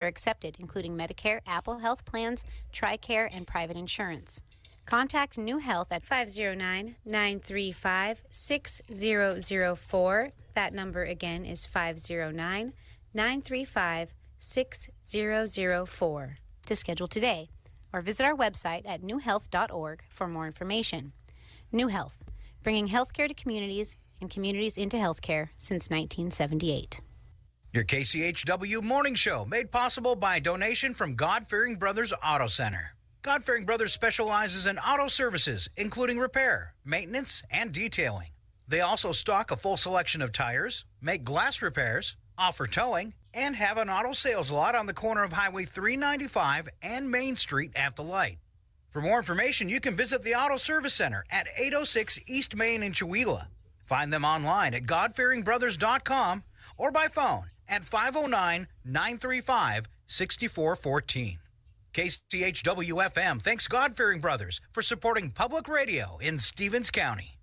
are accepted, including Medicare, Apple Health Plans, TRICARE, and private insurance. Contact New Health at 509-935-6004. That number again is 509-935-6004 to schedule today, or visit our website at newhealth.org for more information. New Health, bringing healthcare to communities and communities into healthcare since 1978. Your KCHW Morning Show, made possible by a donation from God-Fearing Brothers Auto Center. God-Fearing Brothers specializes in auto services, including repair, maintenance, and detailing. They also stock a full selection of tires, make glass repairs, offer towing, and have an auto sales lot on the corner of Highway 395 and Main Street at the light. For more information, you can visit the Auto Service Center at 806 East Main in Chewelah. Find them online at godfearingbrothers.com or by phone at 509-935-6414. KCHW FM thanks God-Fearing Brothers for supporting public radio in Stevens County.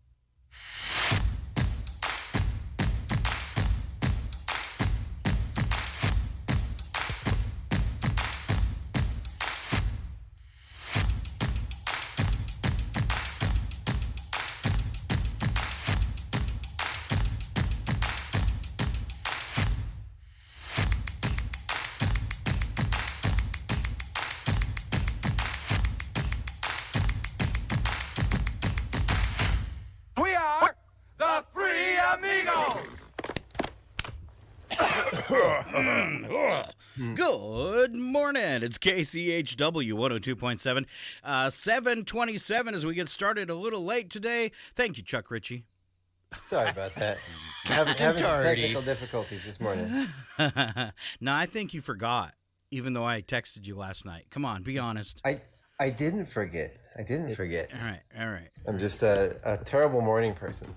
Good morning. It's KCHW 102.7, 7:27 as we get started a little late today. Thank you, Chuck Ritchie. Sorry about that. Having some technical difficulties this morning. No, I think you forgot, even though I texted you last night. Come on, be honest. I didn't forget. All right. I'm just a terrible morning person.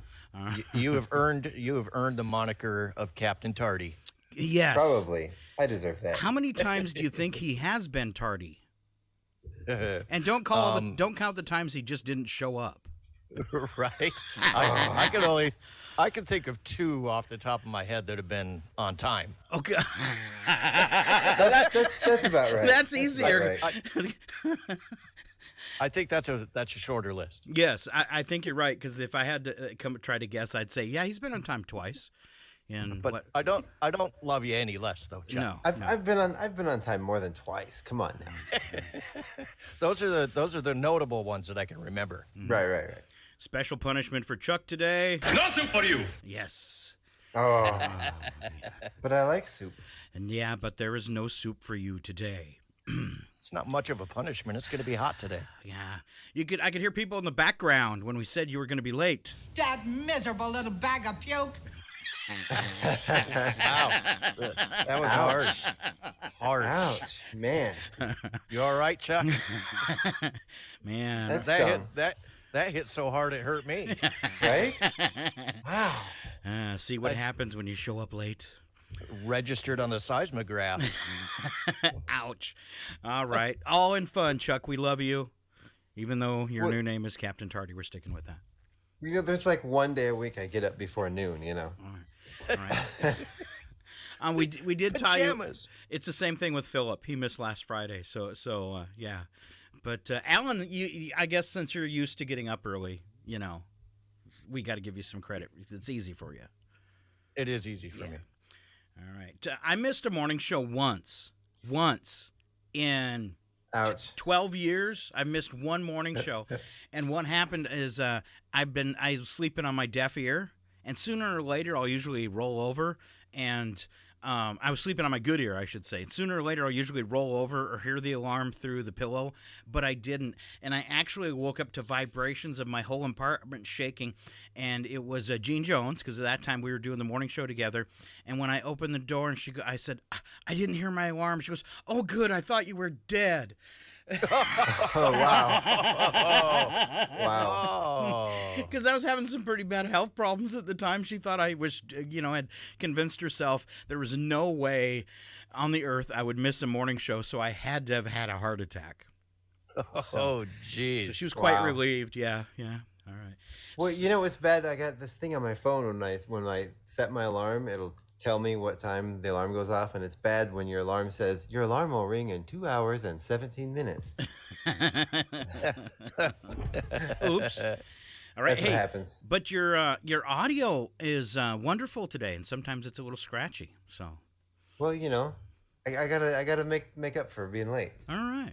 You have earned the moniker of Captain Tardy. Yes. Probably. I deserve that. How many times do you think he has been tardy? And don't count the times he just didn't show up. Right? I can think of two off the top of my head that have been on time. Okay. That's about right. That's easier. About right. I think that's a shorter list. Yes, I think you're right, because if I had to try to guess, I'd say, yeah, he's been on time twice. But I don't love you any less, though, Chuck. No, I've been on time more than twice. Come on now. Those are the notable ones that I can remember. Right. Special punishment for Chuck today. No soup for you. Yes. Oh, but I like soup. And yeah, but there is no soup for you today. It's not much of a punishment. It's going to be hot today. Yeah, I could hear people in the background when we said you were going to be late. That miserable little bag of puke. Wow, that was hard. Ouch, man. You all right, Chuck? Man, that hit so hard it hurt me. Right? Wow. See what happens when you show up late. Registered on the seismograph. Ouch. All right. All in fun, Chuck. We love you. Even though your new name is Captain Tardy, we're sticking with that. You know, there's like one day a week I get up before noon, you know. All right. We did tie you. Pajamas. It's the same thing with Philip. He missed last Friday. So yeah. But Alan, I guess since you're used to getting up early, you know, we got to give you some credit. It's easy for you. It is easy for me. All right. I missed a morning show once in Ouch. 12 years. I've missed one morning show. And what happened is I was sleeping on my deaf ear, and sooner or later I'll usually roll over, and I was sleeping on my good ear, I should say. Sooner or later I'll usually roll over or hear the alarm through the pillow, but I didn't. And I actually woke up to vibrations of my whole apartment shaking, and it was Jean Jones, because at that time we were doing the morning show together. And when I opened the door, and I said, I didn't hear my alarm. She goes, oh, good, I thought you were dead. Oh, wow. Wow. Because I was having some pretty bad health problems at the time. She thought I was, had convinced herself there was no way on the earth I would miss a morning show, so I had to have had a heart attack. Oh, geez. So she was quite relieved. Yeah. All right. Well, you know, it's bad. I got this thing on my phone when I set my alarm. It'll tell me what time the alarm goes off, and it's bad when your alarm says your alarm will ring in 2 hours and 17 minutes. Oops. All right, That's what happens. But your audio is wonderful today, and sometimes it's a little scratchy. So, Well, I gotta make up for being late. all right.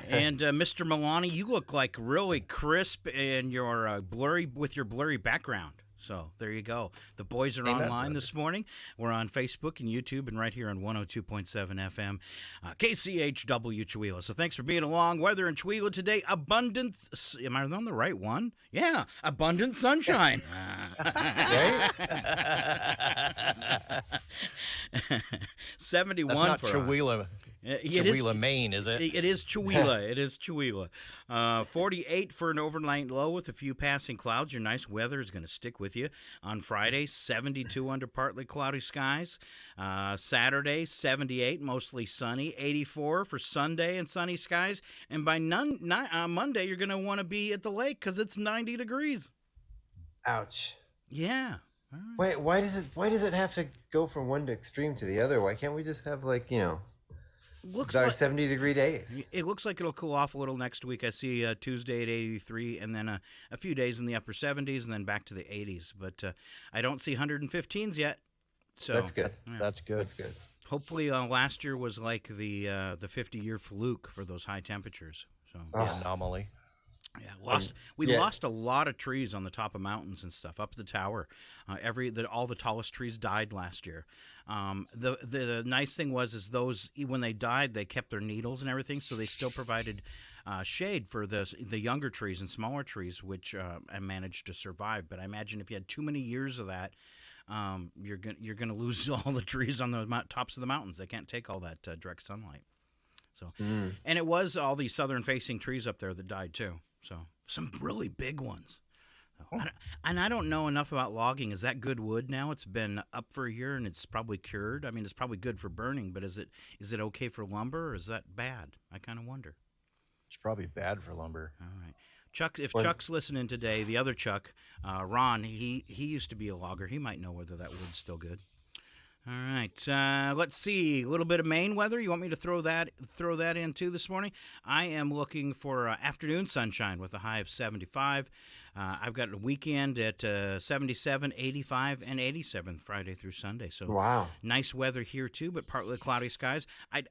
And Mr. Milani, you look like really crisp in your blurry background. So there you go. The boys are online this morning. We're on Facebook and YouTube and right here on 102.7 FM, KCHW Chihuahua. So thanks for being along. Weather in Chihuahua today, abundant. Am I on the right one? Yeah, abundant sunshine. Right? 71 That's not for Chihuahua. Chihuahua, Maine, is it? It is Chihuahua. It is Chihuahua. 48 for an overnight low with a few passing clouds. Your nice weather is going to stick with you. On Friday, 72 under partly cloudy skies. Saturday, 78, mostly sunny. 84 for Sunday and sunny skies. And by Monday, you're going to want to be at the lake because it's 90 degrees. Ouch. Yeah. All right. Wait, why does it have to go from one extreme to the other? Why can't we just have Looks dark like 70-degree days? it looks like it'll cool off a little next week. I see Tuesday at 83, and then a few days in the upper 70s, and then back to the 80s. But I don't see 115s yet. So That's good. yeah. That's good. That's good. Hopefully, last year was like the 50-year fluke for those high temperatures. So The anomaly. yeah, lost a lot of trees on the top of mountains and stuff up the tower. All the tallest trees died last year. The nice thing was those when they died, they kept their needles and everything, so they still provided shade for the younger trees and smaller trees, which I managed to survive. But I imagine if you had too many years of that, you're gonna lose all the trees on the tops of the mountains. They can't take all that direct sunlight. So, and it was all these southern-facing trees up there that died too. So some really big ones. And I don't know enough about logging. Is that good wood now? It's been up for a year and it's probably cured. I mean, it's probably good for burning, but is it okay for lumber or is that bad? I kind of wonder. It's probably bad for lumber. All right. Chuck, if Chuck's listening today, the other Chuck, Ron, he used to be a logger. He might know whether that wood's still good. All right, let's see. A little bit of Maine weather. You want me to throw that in too this morning? I am looking for afternoon sunshine with a high of 75. I've got a weekend at 77, 85, and 87 Friday through Sunday. So Wow. Nice weather here too, but partly cloudy skies. I've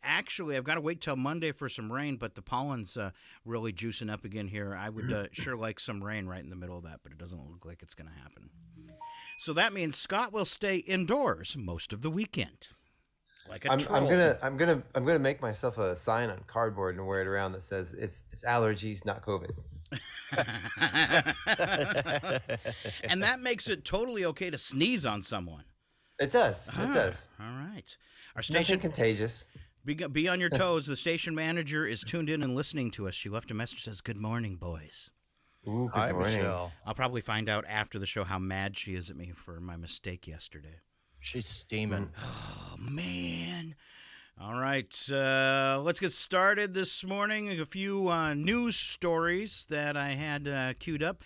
got to wait till Monday for some rain, but the pollen's really juicing up again here. I would sure like some rain right in the middle of that, but it doesn't look like it's going to happen. So that means Scott will stay indoors most of the weekend, like a troll. I'm gonna make myself a sign on cardboard and wear it around that says it's allergies, not COVID. And that makes it totally okay to sneeze on someone. It does. It does. All right. Our It's station nothing contagious. be on your toes. The station manager is tuned in and listening to us. She left a message that says, "Good morning, boys." Ooh, good Hi, morning. Michelle. I'll probably find out after the show how mad she is at me for my mistake yesterday. She's steaming. Oh, man. All right, let's get started this morning. A few news stories that I had queued up.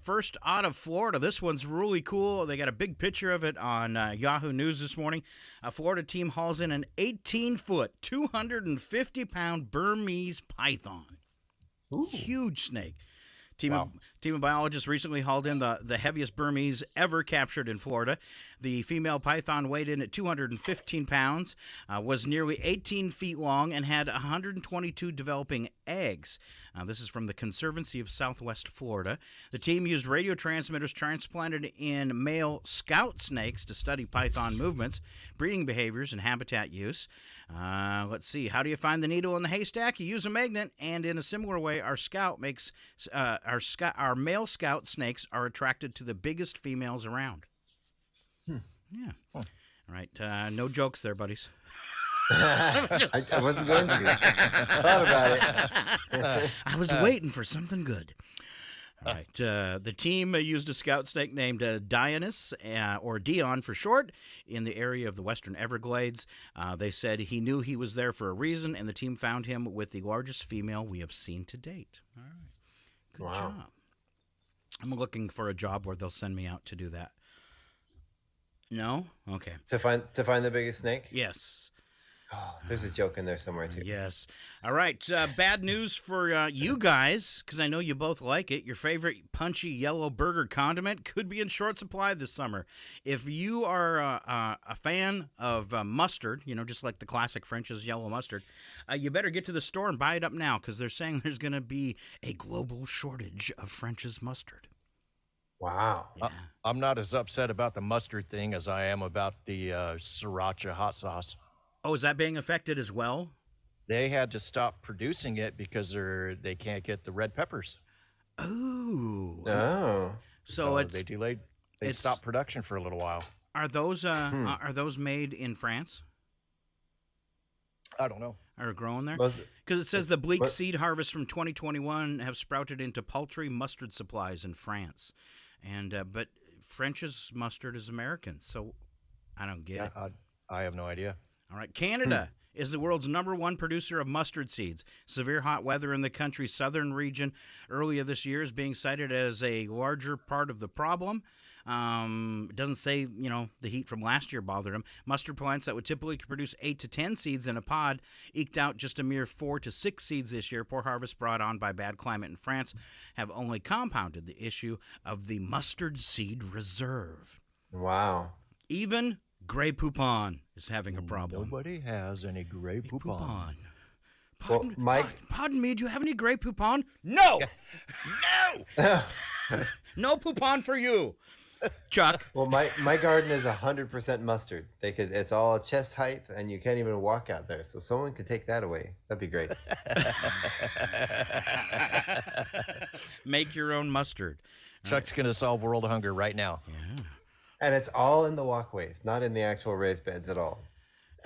First, out of Florida. This one's really cool. They got a big picture of it on Yahoo News this morning. A Florida team hauls in an 18-foot, 250-pound Burmese python. Ooh. Huge snake. Team of biologists recently hauled in the heaviest Burmese ever captured in Florida. The female python weighed in at 215 pounds, was nearly 18 feet long, and had 122 developing eggs. This is from the Conservancy of Southwest Florida. The team used radio transmitters transplanted in male scout snakes to study python movements, breeding behaviors, and habitat use. Let's see. How do you find the needle in the haystack? You use a magnet, and in a similar way, our male scout snakes are attracted to the biggest females around. Yeah. All right. No jokes there, buddies. I wasn't going to. Thought about it. I was waiting for something good. All right. The team used a scout snake named Dionys, or Dion for short, in the area of the Western Everglades. They said he knew he was there for a reason, and the team found him with the largest female we have seen to date. All right. Good job. I'm looking for a job where they'll send me out to do that. No? Okay. To find the biggest snake? Yes. Oh, there's a joke in there somewhere too. Yes. All right. Bad news for you guys, because I know you both like it. Your favorite punchy yellow burger condiment could be in short supply this summer. If you are a fan of mustard, just like the classic French's yellow mustard, you better get to the store and buy it up now, because they're saying there's going to be a global shortage of French's mustard. Wow. Yeah. I'm not as upset about the mustard thing as I am about the sriracha hot sauce. Oh, is that being affected as well? They had to stop producing it because they can't get the red peppers. Oh. Oh. So it's they delayed. They stopped production for a little while. Are those made in France? I don't know. Are grown there? Was Because it says the bleak seed harvest from 2021 have sprouted into paltry mustard supplies in France, and but French's mustard is American, so I don't get it. I have no idea. All right, Canada is the world's #1 producer of mustard seeds. Severe hot weather in the country's southern region earlier this year is being cited as a larger part of the problem. It doesn't say, the heat from last year bothered them. Mustard plants that would typically produce 8 to 10 seeds in a pod eked out just a mere 4 to 6 seeds this year. Poor harvest brought on by bad climate in France have only compounded the issue of the mustard seed reserve. Wow. Even Grey Poupon is having a problem. Nobody has any Grey Poupon. Pardon me, do you have any Grey Poupon? No! No! No Poupon for you, Chuck. Well, my garden is 100% mustard. It's all chest height, and you can't even walk out there. So someone could take that away. That'd be great. Make your own mustard. Chuck's going to solve world hunger right now. Yeah. And it's all in the walkways, not in the actual raised beds at all.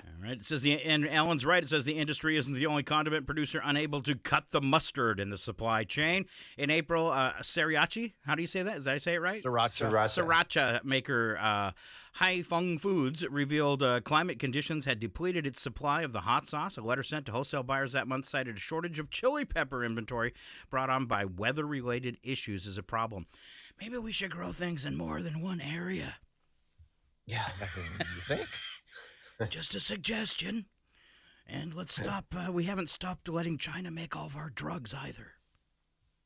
All right. It says and Alan's right. It says the industry isn't the only condiment producer unable to cut the mustard in the supply chain. In April, Sriracha, how do you say that? Did I say it right? Sriracha maker Hai Fung Foods revealed climate conditions had depleted its supply of the hot sauce. A letter sent to wholesale buyers that month cited a shortage of chili pepper inventory brought on by weather-related issues as a problem. Maybe we should grow things in more than one area. Yeah. You think? Just a suggestion. And let's stop. We haven't stopped letting China make all of our drugs either.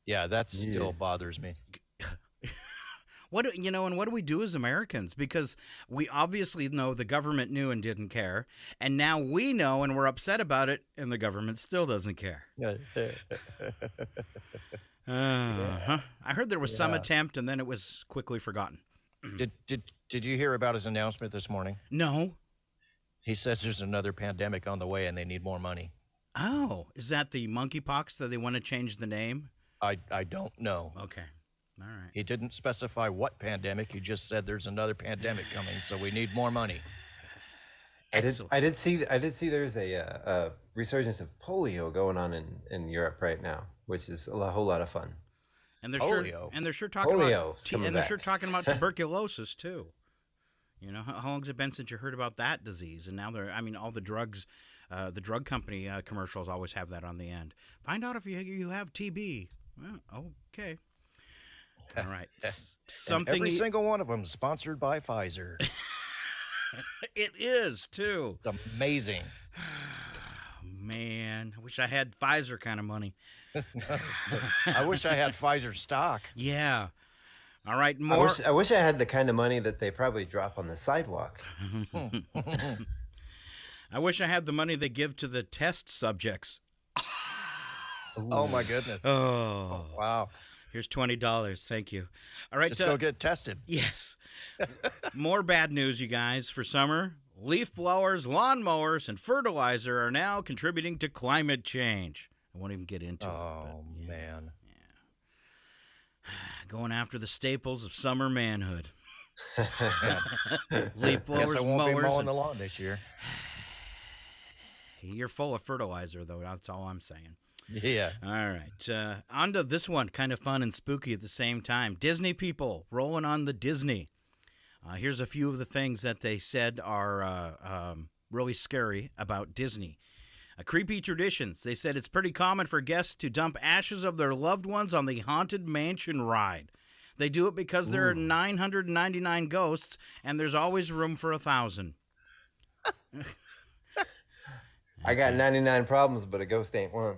Yeah, that still bothers me. And what do we do as Americans? Because we obviously know the government knew and didn't care, and now we know and we're upset about it, and the government still doesn't care. I heard there was some attempt, and then it was quickly forgotten. Did you hear about his announcement this morning? No. He says there's another pandemic on the way, and they need more money. Oh, is that the monkeypox that they want to change the name? I don't know. Okay. All right. He didn't specify what pandemic. He just said there's another pandemic coming, so we need more money. I did see there's a resurgence of polio going on in Europe right now, which is a whole lot of fun. And they're polio. sure talking Polio's talking about tuberculosis too. How long has it been since you heard about that disease? And now all the drugs, the drug company commercials always have that on the end. Find out if you have TB. Well, okay. All right. Every single one of them sponsored by Pfizer. It is too. It's amazing. Man, I wish I had Pfizer kind of money. I wish I had Pfizer stock. Yeah. All right, more. I wish I had the kind of money that they probably drop on the sidewalk. I wish I had the money they give to the test subjects. Oh my goodness. Oh, wow. Here's $20. Thank you. All right. Just go get tested. Yes. More bad news, you guys, for summer. Leaf blowers, lawn mowers, and fertilizer are now contributing to climate change. I won't even get into it. Oh, man. Going after the staples of summer manhood. Leaf blowers, Guess I won't be mowers, mowing the lawn this year. You're full of fertilizer, though. That's all I'm saying. Yeah. All right. On to this one, kind of fun and spooky at the same time. Disney people rolling on the Disney. Here's a few of the things that they said are really scary about Disney. Creepy traditions. They said it's pretty common for guests to dump ashes of their loved ones on the Haunted Mansion ride. They do it because there are 999 ghosts, and there's always room for 1,000. I got 99 problems, but a ghost ain't one.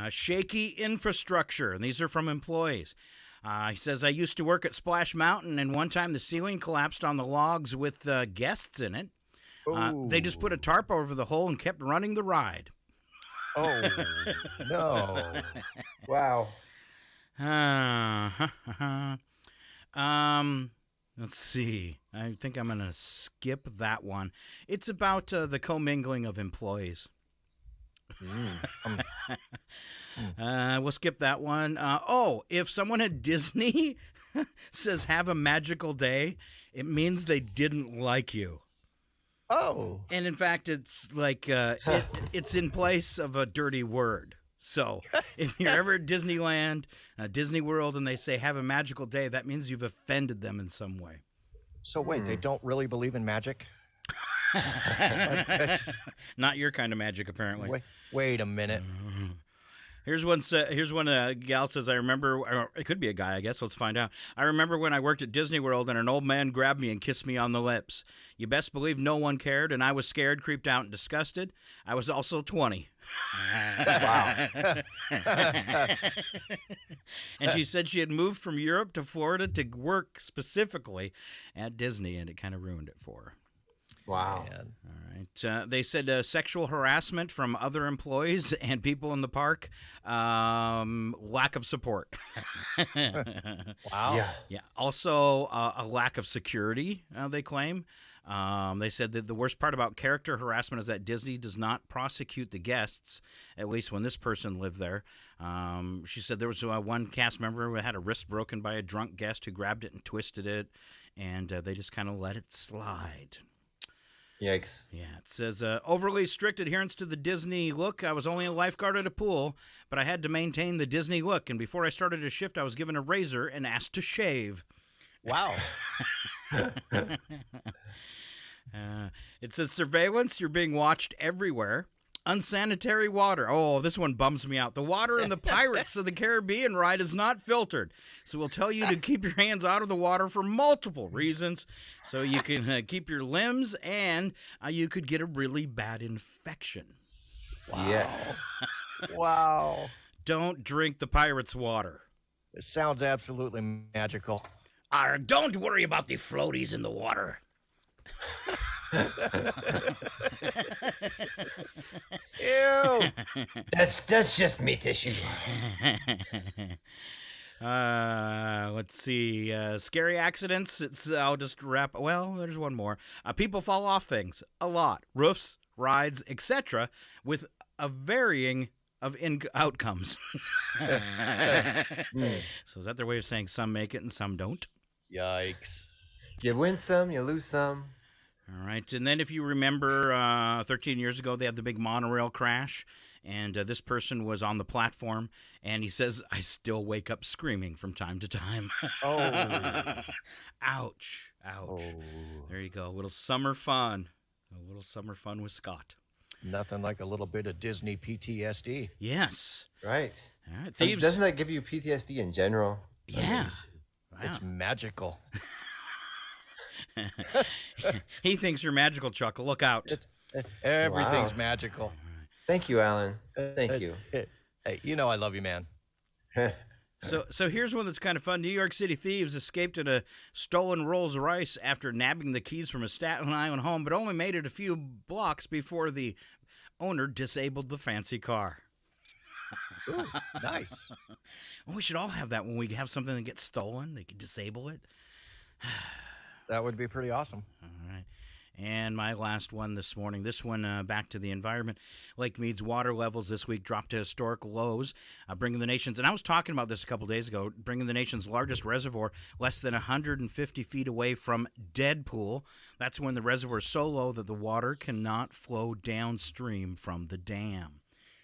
Shaky infrastructure, and these are from employees. He says, I used to work at Splash Mountain, and one time the ceiling collapsed on the logs with guests in it. They just put a tarp over the hole and kept running the ride. Oh, no. Wow. Let's see. I think I'm going to skip that one. It's about the commingling of employees. We'll skip that one. If someone at Disney says have a magical day, it means they didn't like you. Oh. And in fact, it's like it's in place of a dirty word. So if you're ever at Disneyland, Disney World, and they say have a magical day, that means you've offended them in some way. So wait, they don't really believe in magic? Not your kind of magic, apparently. Wait a minute. Here's one gal says, I remember, or it could be a guy, I guess. Let's find out. I remember when I worked at Disney World and an old man grabbed me and kissed me on the lips. You best believe no one cared, and I was scared, creeped out, and disgusted. I was also 20. Wow. And she said she had moved from Europe to Florida to work specifically at Disney, and it kind of ruined it for her. Wow. Man. All right. They said sexual harassment from other employees and people in the park. Lack of support. Wow. Yeah. Also, a lack of security, they claim. They said that the worst part about character harassment is that Disney does not prosecute the guests, at least when this person lived there. She said there was one cast member who had a wrist broken by a drunk guest who grabbed it and twisted it, and they just kind of let it slide. Yikes. Yeah, it says, overly strict adherence to the Disney look. I was only a lifeguard at a pool, but I had to maintain the Disney look. And before I started a shift, I was given a razor and asked to shave. Wow. It says, surveillance. You're being watched everywhere. Unsanitary water. Oh, this one bums me out. The water in the Pirates of the Caribbean ride is not filtered. So we'll tell you to keep your hands out of the water for multiple reasons. So you can keep your limbs, and you could get a really bad infection. Wow. Yes. Wow. Don't drink the Pirates' water. It sounds absolutely magical. Don't worry about the floaties in the water. Ew. That's just me tissue. Let's see. Scary accidents. I'll just wrap. Well, there's one more. People fall off things a lot. Roofs, rides, etc. with a varying of outcomes. So is that their way of saying some make it and some don't? Yikes. You win some, you lose some. All right. And then if you remember 13 years ago, they had the big monorail crash. And this person was on the platform. And he says, I still wake up screaming from time to time. Oh. Ouch. Ouch. Oh. There you go. A little summer fun. A little summer fun with Scott. Nothing like a little bit of Disney PTSD. Yes. Right. All right. And Thieves. doesn't that give you PTSD in general? Yeah. Wow. It's magical. He thinks you're magical, Chuck. Look out. Everything's Wow. magical. Thank you, Alan. Thank you. Hey, you know I love you, man. So here's one that's kind of fun. New York City thieves escaped in a stolen Rolls Royce after nabbing the keys from a Staten Island home, but only made it a few blocks before the owner disabled the fancy car. Ooh, nice. Well, we should all have that when we have something that gets stolen. They can disable it. That would be pretty awesome. All right. And my last one this morning, this one back to the environment. Lake Mead's water levels this week dropped to historic lows, bringing the nation's, and I was talking about this a couple days ago, bringing the nation's largest reservoir less than 150 feet away from Deadpool. That's when the reservoir is so low that the water cannot flow downstream from the dam.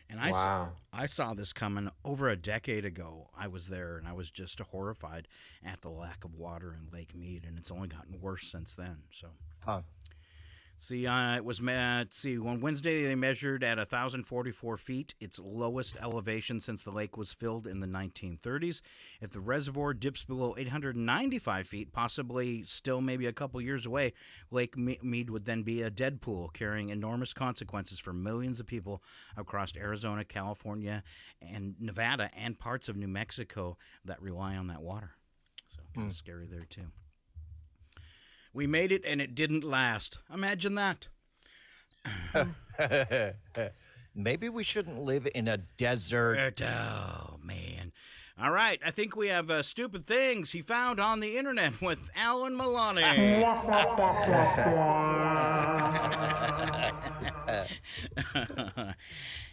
And I saw this coming over a decade ago. I was there, and I was just horrified at the lack of water in Lake Mead, and it's only gotten worse since then. So. Huh. See, it was, let's see, on Wednesday they measured at 1,044 feet, its lowest elevation since the lake was filled in the 1930s. If the reservoir dips below 895 feet, possibly still maybe a couple years away, Lake Mead would then be a dead pool, carrying enormous consequences for millions of people across Arizona, California, and Nevada, and parts of New Mexico that rely on that water. So kind of scary there, too. We made it, and it didn't last. Imagine that. Maybe we shouldn't live in a desert. Oh, man. All right, I think we have stupid things he found on the internet with Alan Milani.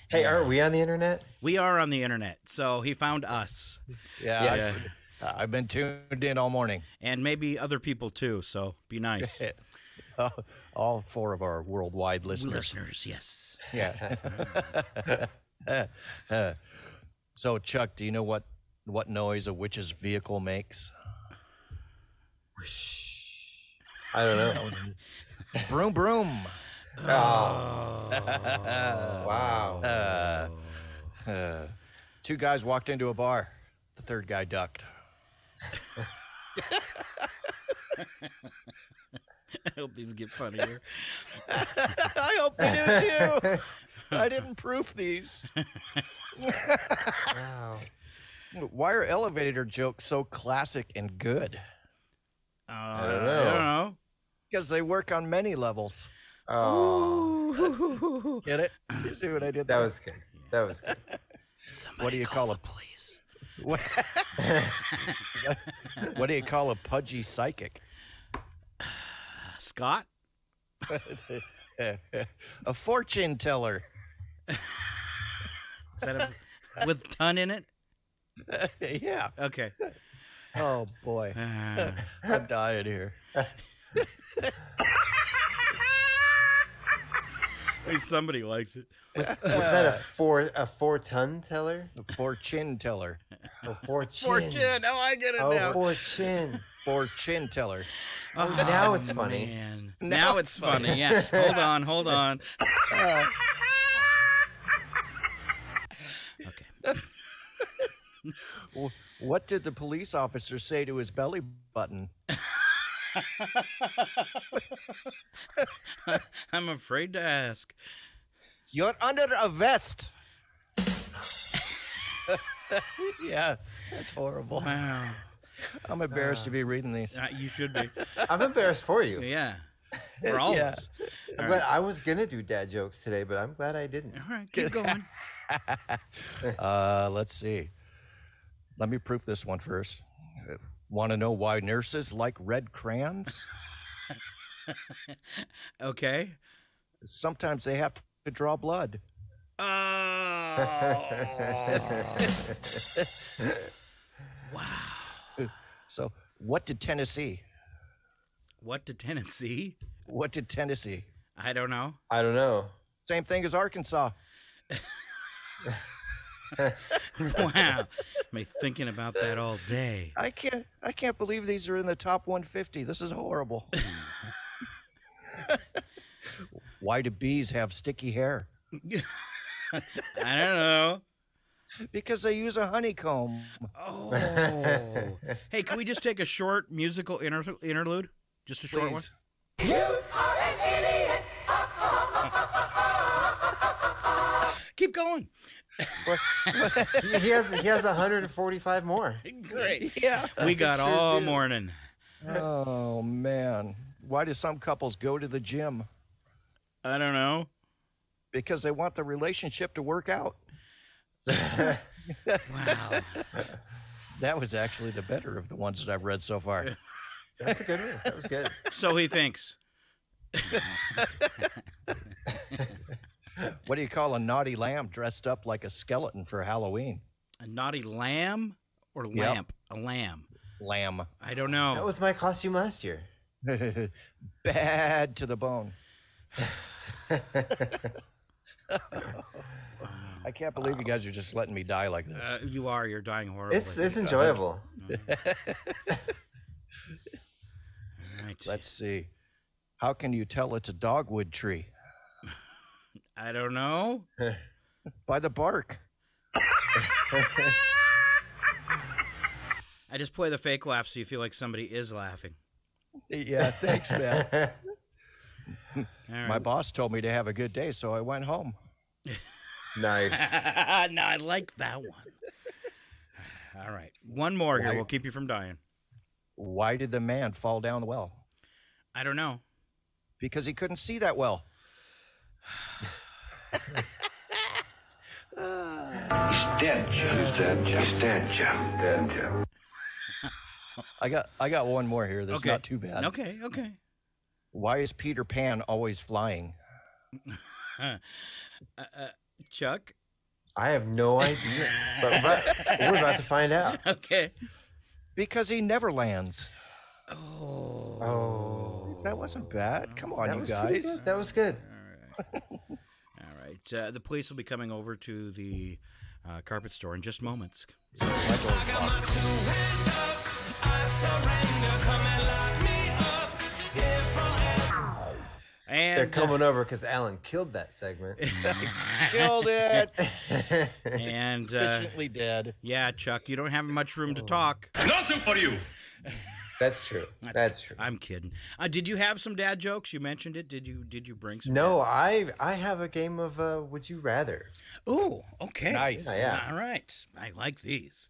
Hey, aren't we on the internet? We are on the internet, so he found us. Yes. I've been tuned in all morning. And maybe other people, too, so be nice. All 4 of our worldwide listeners. Yes. Yeah. So, Chuck, do you know what noise a witch's vehicle makes? I don't know. Broom, broom. Oh. Wow. 2 guys walked into a bar. The 3rd guy ducked. I hope these get funnier. I hope they do too. I didn't proof these. Wow. Why are elevator jokes so classic and good? I don't know. Because they work on many levels. Oh. Get it? You see what I did That there? was good. That was good. Somebody What do you call the a- police? What, what do you call a pudgy psychic? Scott? A fortune teller. Is that with ton in it? Yeah. Okay. Oh, boy. I'm dying here. At least somebody likes it. Was that a 4-ton teller? A fortune teller. Oh, 4 chin. Fortune. Oh, I get it Oh, now. 4 chins. Fortune teller. Oh, now it's funny. Man. Now Now it's funny. Yeah. Hold on. Okay. What did the police officer say to his belly button? I'm afraid to ask. You're under a vest. Yeah, that's horrible. Wow. I'm embarrassed to be reading these. You should be. I'm embarrassed for you. Yeah. For all Yeah. of us. But I was going to do dad jokes today, but I'm glad I didn't. All right. Keep going. Let's see. Let me proof this one first. Want to know why nurses like red crayons? Okay. Sometimes they have to draw blood. Oh. Wow. So, what did Tennessee? What did Tennessee? What did Tennessee? I don't know. I don't know. Same thing as Arkansas. Wow. Me thinking about that all day. I can't believe these are in the top 150. This is horrible. Why do bees have sticky hair? I don't know. Because they use a honeycomb. Oh. Hey, can we just take a short musical interlude? Just a short Please. one? Keep going. He has 145 more. Great. Yeah. We got Sure all do. morning. Oh, man. Why do some couples go to the gym? I don't know. Because they want the relationship to work out. Wow. That was actually the better of the ones that I've read so far. That's a good one. That was good. So he thinks. What do you call a naughty lamb dressed up like a skeleton for Halloween? A naughty lamb or lamp? A lamb. Lamb. I don't know. That was my costume last year. Bad to the bone. I can't believe you guys are just letting me die like this. You are. You're dying horribly. It's enjoyable. All right. Let's see. How can you tell it's a dogwood tree? I don't know. By the bark. I just play the fake laugh so you feel like somebody is laughing. Yeah, thanks, man. All right. My boss told me to have a good day, so I went home. Nice. No, I like that one. All right. One more here. We'll keep you from dying. Why did the man fall down the well? I don't know. Because he couldn't see that well. He's dead, Joe. He's dead, Joe. He's dead, Joe. Dead, Joe. I got one more here that's Okay. not too bad. Okay. Why is Peter Pan always flying? Chuck? I have no idea, but we're about to find out. Okay. Because he never lands. Oh, That wasn't bad. Come on, that you was pretty guys. good. That was good. All right. The police will be coming over to the carpet store in just moments. So, and They're coming over because Alan killed that segment. Killed it. and Sufficiently dead. yeah, Chuck, you don't have much room to talk. Nothing for you. That's true. That's true. I'm kidding. Did you have some dad jokes? You mentioned it. Did you bring some? No, I have a game of Would You Rather. Oh, okay. Nice. Yeah. All right. I like these.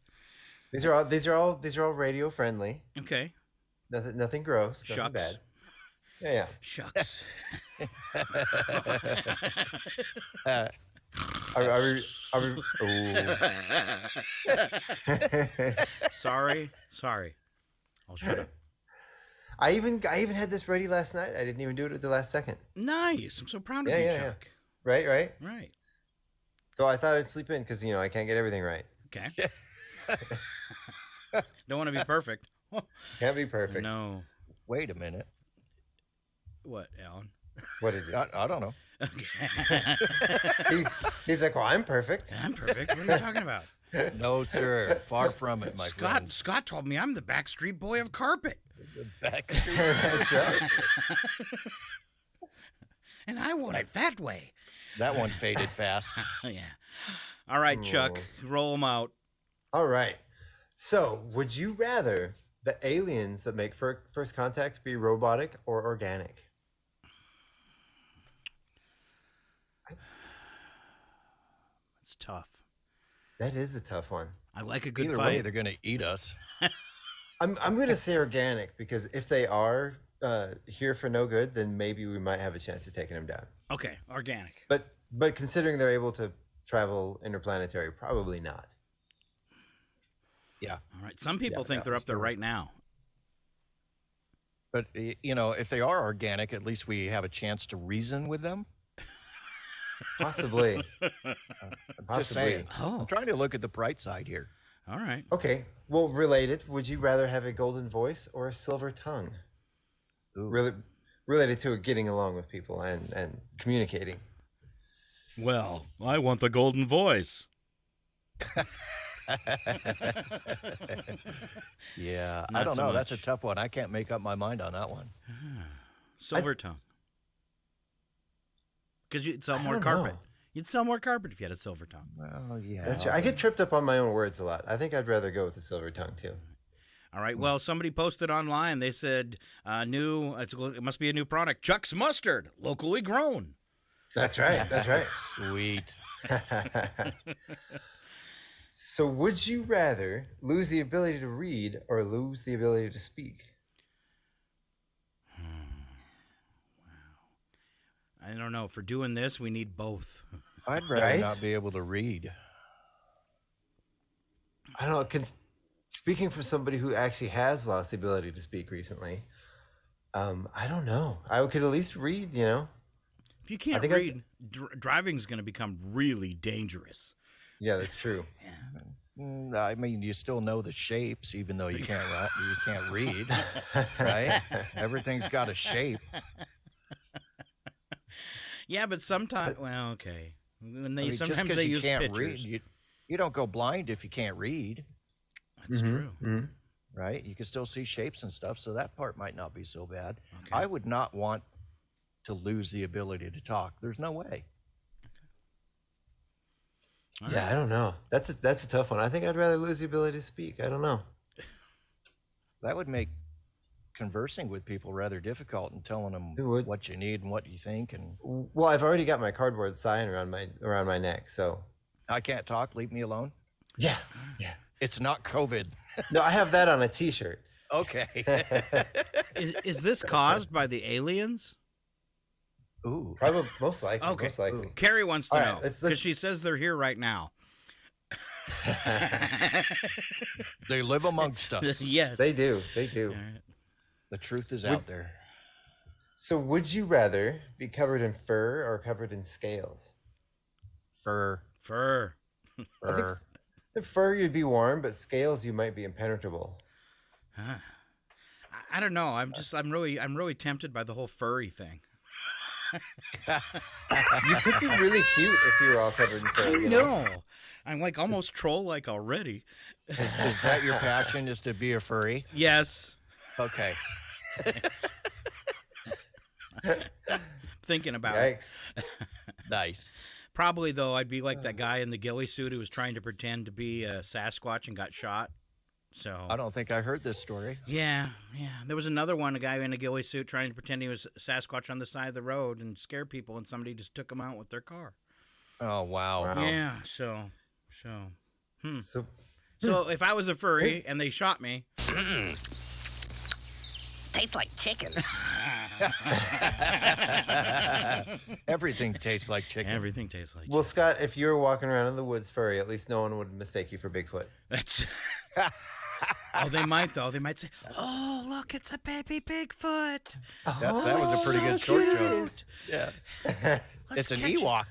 These are all radio friendly. Okay. Nothing gross. Nothing Shucks. bad. Yeah. Shucks. Are we, ooh. Sorry. I'll shut up. I even had this ready last night. I didn't even do it at the last second. Nice. I'm so proud of you, Yeah. Chuck. Right. Right. So I thought I'd sleep in because I can't get everything right. Okay. Don't want to be perfect. Can't be perfect. No. Wait a minute. What, Alan? What is it? I don't know. Okay. He's like, well, I'm perfect. I'm perfect. What are you talking about? No, sir. Far from it, my friend. Scott told me I'm the backstreet boy of carpet. That's right. And I want it that way. That one faded fast. Yeah. All right, Chuck, roll them out. All right. So, would you rather the aliens that make first contact be robotic or organic? It's tough. That is a tough one. I like a good Either fight. way, they're going to eat us. I'm going to say organic because if they are here for no good, then maybe we might have a chance of taking them down. Okay, organic. But considering they're able to travel interplanetary, probably not. Yeah. All right. Some people Yeah, think that they're was up there true. right now. But, if they are organic, at least we have a chance to reason with them. Possibly. Just saying. Oh. I'm trying to look at the bright side here. All right. Okay. Well, related, would you rather have a golden voice or a silver tongue? Ooh. Really related to getting along with people and communicating. Well, I want the golden voice. Yeah. Not I don't so know. That's a much. tough one. I can't make up my mind on that one. Silver tongue. Because you'd sell I more don't carpet. know. You'd sell more carpet if you had a silver tongue. Well, yeah. That's true. I get tripped up on my own words a lot. I think I'd rather go with the silver tongue too. All right. Well, somebody posted online. They said, it must be a new product. Chuck's Mustard, locally grown. That's right. That's right. Sweet. So, would you rather lose the ability to read or lose the ability to speak? I don't know. For doing this, we need both. I'd rather Right? not be able to read. I don't know. Speaking from somebody who actually has lost the ability to speak recently, I don't know. I could at least read, If you can't think read, driving's going to become really dangerous. Yeah, that's true. I mean, you still know the shapes, even though you can't read, right? Everything's got a shape. Yeah, but sometimes, well, okay. When they Just sometimes because they you use can't pictures. read, you don't go blind if you can't read, That's true. right? You can still see shapes and stuff, so that part might not be so bad. Okay. I would not want to lose the ability to talk. There's no way. Yeah, I don't know. That's a tough one. I think I'd rather lose the ability to speak. I don't know. That would make conversing with people rather difficult and telling them what you need and what you think. And well, I've already got my cardboard sign around my neck, so I can't talk. Leave me alone. Yeah. It's not COVID. No, I have that on a T-shirt. Okay. Is this caused by the aliens? Ooh. Probably, most likely. Okay. Most likely. Carrie wants to All know right, because she says they're here right now. They live amongst us. Yes, They do. They do. Right. The truth is out there. So, would you rather be covered in fur or covered in scales? Fur. The fur, you'd be warm, but scales, you might be impenetrable. I don't know. I'm really tempted by the whole furry thing. You could be really cute if you were all covered in fur. I you know. I'm like almost troll-like already. Is that your passion, is to be a furry? Yes. Okay. Thinking about Yikes. Nice. Probably, though, I'd be like that guy in the ghillie suit who was trying to pretend to be a Sasquatch and got shot. So I don't think I heard this story. Yeah. There was another one, a guy in a ghillie suit trying to pretend he was Sasquatch on the side of the road and scare people, and somebody just took him out with their car. Oh, wow. Yeah, so So if I was a furry and they shot me, Tastes like chicken. Everything tastes like chicken. everything tastes like well, Scott, if you were walking around in the woods furry, at least no one would mistake you for Bigfoot. That's. Oh, they might though. They might say, "Oh, look, it's a baby Bigfoot." That was a pretty good short joke. Yeah. It's an catch it. Ewok.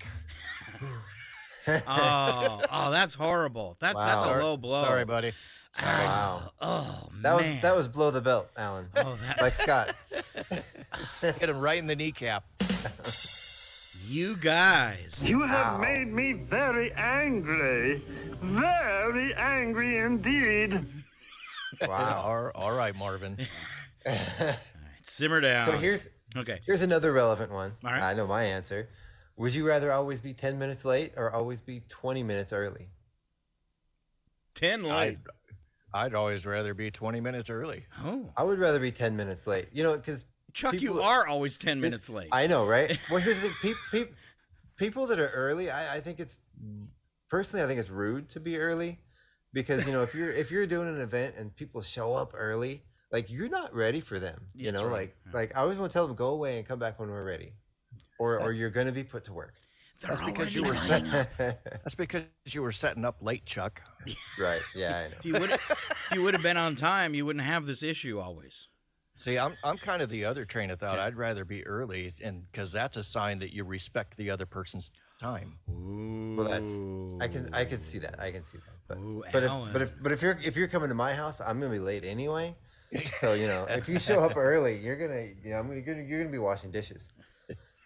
Oh, that's horrible. That's a low blow. Sorry, buddy. Sorry. Wow. Oh That was below the belt, Alan. Oh, like Scott. Hit him right in the kneecap. You guys. You have made me very angry indeed. Wow. All right, Marvin. All right, simmer down. So here's another relevant one. All right. I know my answer. Would you rather always be 10 minutes late or always be 20 minutes early? 10 late. I'd always rather be 20 minutes early. Oh, I would rather be 10 minutes late. You know, because Chuck, you are always 10 minutes late. I know, right? Well, here's the thing. People that are early, I think it's rude to be early, because if you're doing an event and people show up early, like, you're not ready for them. You know, right. like I always want to tell them, go away and come back when we're ready, or you're going to be put to work. That's because you were setting. That's because you were setting up late, Chuck. Right? Yeah, I know. If you would have been on time, you wouldn't have this issue always. See, I'm kind of the other train of thought. I'd rather be early, and because that's a sign that you respect the other person's time. Ooh. Well, I can see that. But Ooh, if you're coming to my house, I'm gonna be late anyway. So if you show up early, you're gonna be washing dishes,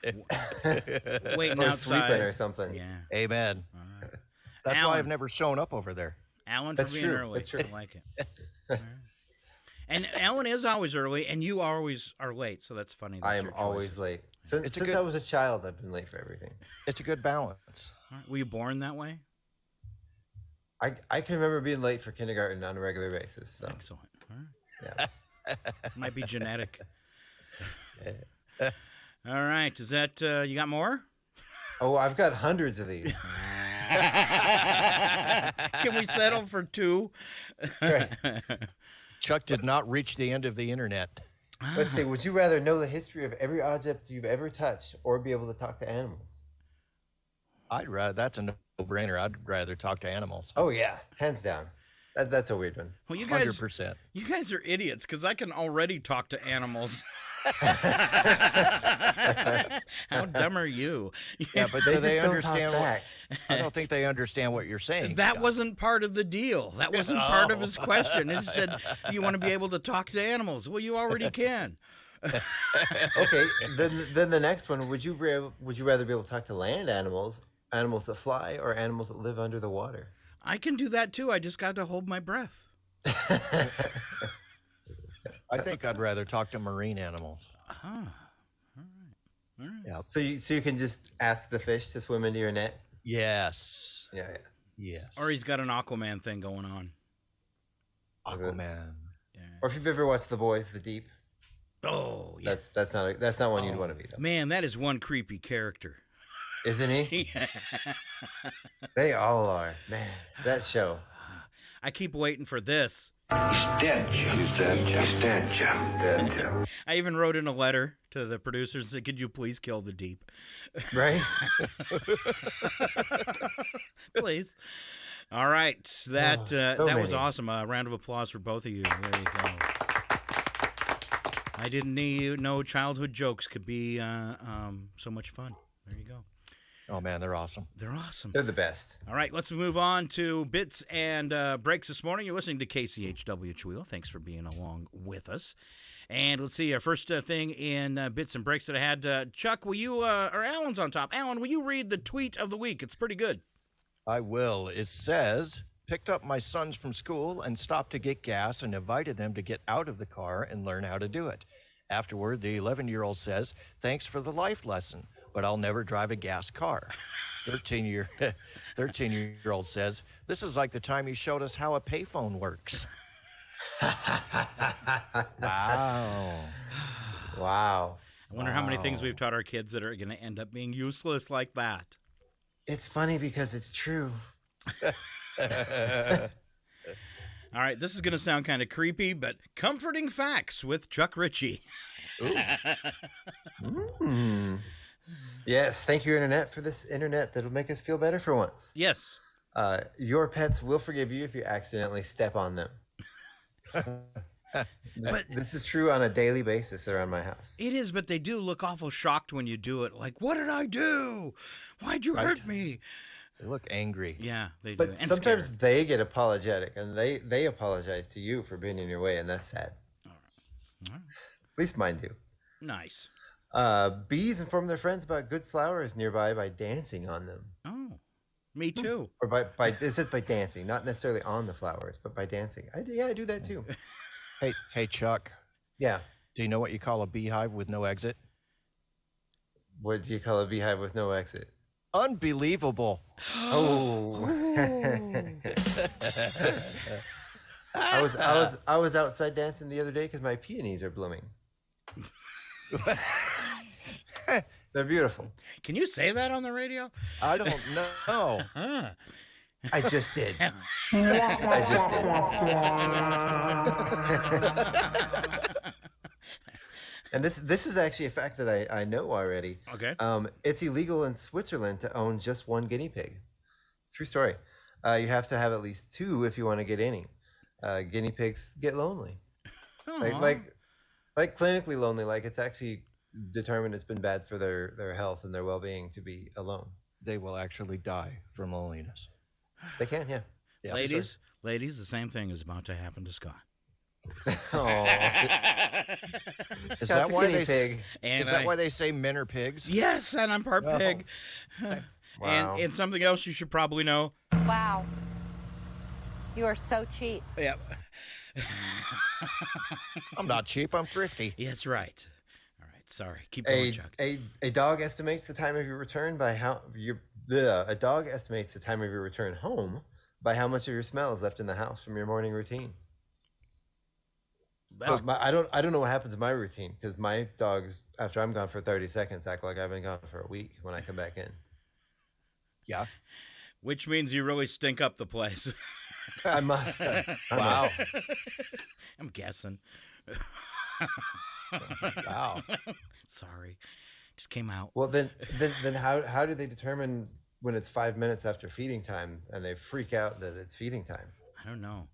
Waiting or outside sweeping or something. Yeah. Amen. Right. That's Alan. why I've never shown up over there. Alan, That's for being true. early. That's true. I like it. All right. And Alan is always early, and you always are late, so that's funny. I That's am your always choice. late. Since good- I was a child, I've been late for everything. It's a good balance. All right. Were you born that way? I can remember being late for kindergarten on a regular basis. So Excellent. All right. yeah. Might be genetic. All right. Is that you got more? Oh, I've got hundreds of these. Can we settle for 2? Right. Chuck did not reach the end of the internet. Let's see. Would you rather know the history of every object you've ever touched, or be able to talk to animals? That's a no-brainer. I'd rather talk to animals. Oh yeah, hands down. That's a weird one. Well, you guys 100%. are idiots, because I can already talk to animals. How dumb are you? Yeah, but They do they just don't understand? talk back. I don't think they understand what you're saying. That Scott. wasn't part of the deal. That wasn't part of his question. It said, you want to be able to talk to animals. Well, you already can. Okay, then the next one. Would you rather be able to talk to land animals that fly, or animals that live under the water? I can do that too. I just got to hold my breath. I think I'd rather talk to marine animals. Ah, All right. Yep. So you can just ask the fish to swim into your net. Yes. Yeah, yeah. Yes. Or he's got an Aquaman thing going on. Aquaman. Yeah. Or if you've ever watched The Boys, The Deep. Oh, yeah. That's not one you'd want to be though. Man, that is one creepy character. Isn't he? Yeah. They all are. Man, that show. I keep waiting for this. He's dead, Jim. He's dead, Jim. He's dead, Jim. Dead, Jim. I even wrote in a letter to the producers and said, could you please kill the Deep? Right? Please. All right. That so that was many. awesome. A round of applause for both of you. There you go. I didn't know childhood jokes could be so much fun. There you go. Oh man, they're awesome. They're awesome. They're the best. All right, let's move on to bits and breaks this morning. You're listening to KCHW Cheweel. Thanks for being along with us. And let's see, our first thing in bits and breaks that I had. Chuck, will you, or Alan's on top. Alan, will you read the tweet of the week? It's pretty good. I will. It says, picked up my sons from school and stopped to get gas and invited them to get out of the car and learn how to do it. Afterward, the 11-year-old says, thanks for the life lesson, but I'll never drive a gas car. 13-year-old says, this is like the time you showed us how a payphone works. Wow. Wow. I wonder how many things we've taught our kids that are going to end up being useless like that. It's funny because it's true. All right, this is going to sound kind of creepy, but comforting facts with Chuck Ritchie. Yes, thank you, Internet, for this Internet that'll make us feel better for once. Yes. Your pets will forgive you if you accidentally step on them. This is true on a daily basis around my house. It is, but they do look awful shocked when you do it. Like, what did I do? Why'd you hurt me? They look angry. Yeah, they do. But And sometimes scared. they get apologetic, and they apologize to you for being in your way, and that's sad. All right. At least mine do. Nice. Bees inform their friends about good flowers nearby by dancing on them. Oh, me too. Or by it says by dancing, not necessarily on the flowers, but by dancing. I do that too. Hey, Chuck, Yeah. do you know what you call a beehive with no exit? What do you call a beehive with no exit? Unbelievable. Oh. I was outside dancing the other day because my peonies are blooming. They're beautiful. Can you say that on the radio? I don't know. Huh. I just did. I just did. And this is actually a fact that I know already. Okay. It's illegal in Switzerland to own just one guinea pig. True story. You have to have at least two if you want to get any. Guinea pigs get lonely. Aw. Like clinically lonely. Like it's actually determined it's been bad for their health and their well-being to be alone. They will actually die from loneliness. They can, yeah. Yeah, ladies, the same thing is about to happen to Scott. Oh, Is Scott's that a why guinea they pig? And Is that why they say men are pigs? Yes, and I'm part Oh. pig. Wow. And something else you should probably know. Wow. You are so cheap. Yeah. I'm not cheap. I'm thrifty. Yeah, that's right. All right, sorry. Keep going, Chuck. A dog estimates the time of your return by how a dog estimates the time of your return home by how much of your smell is left in the house from your morning routine. So I don't know what happens in my routine because my dogs, after I'm gone for 30 seconds, act like I've been gone for a week when I come back in. Yeah. Which means you really stink up the place. I must. Wow. I'm guessing. Wow. Sorry. Just came out. Well, then how do they determine when it's 5 minutes after feeding time and they freak out that it's feeding time? I don't know.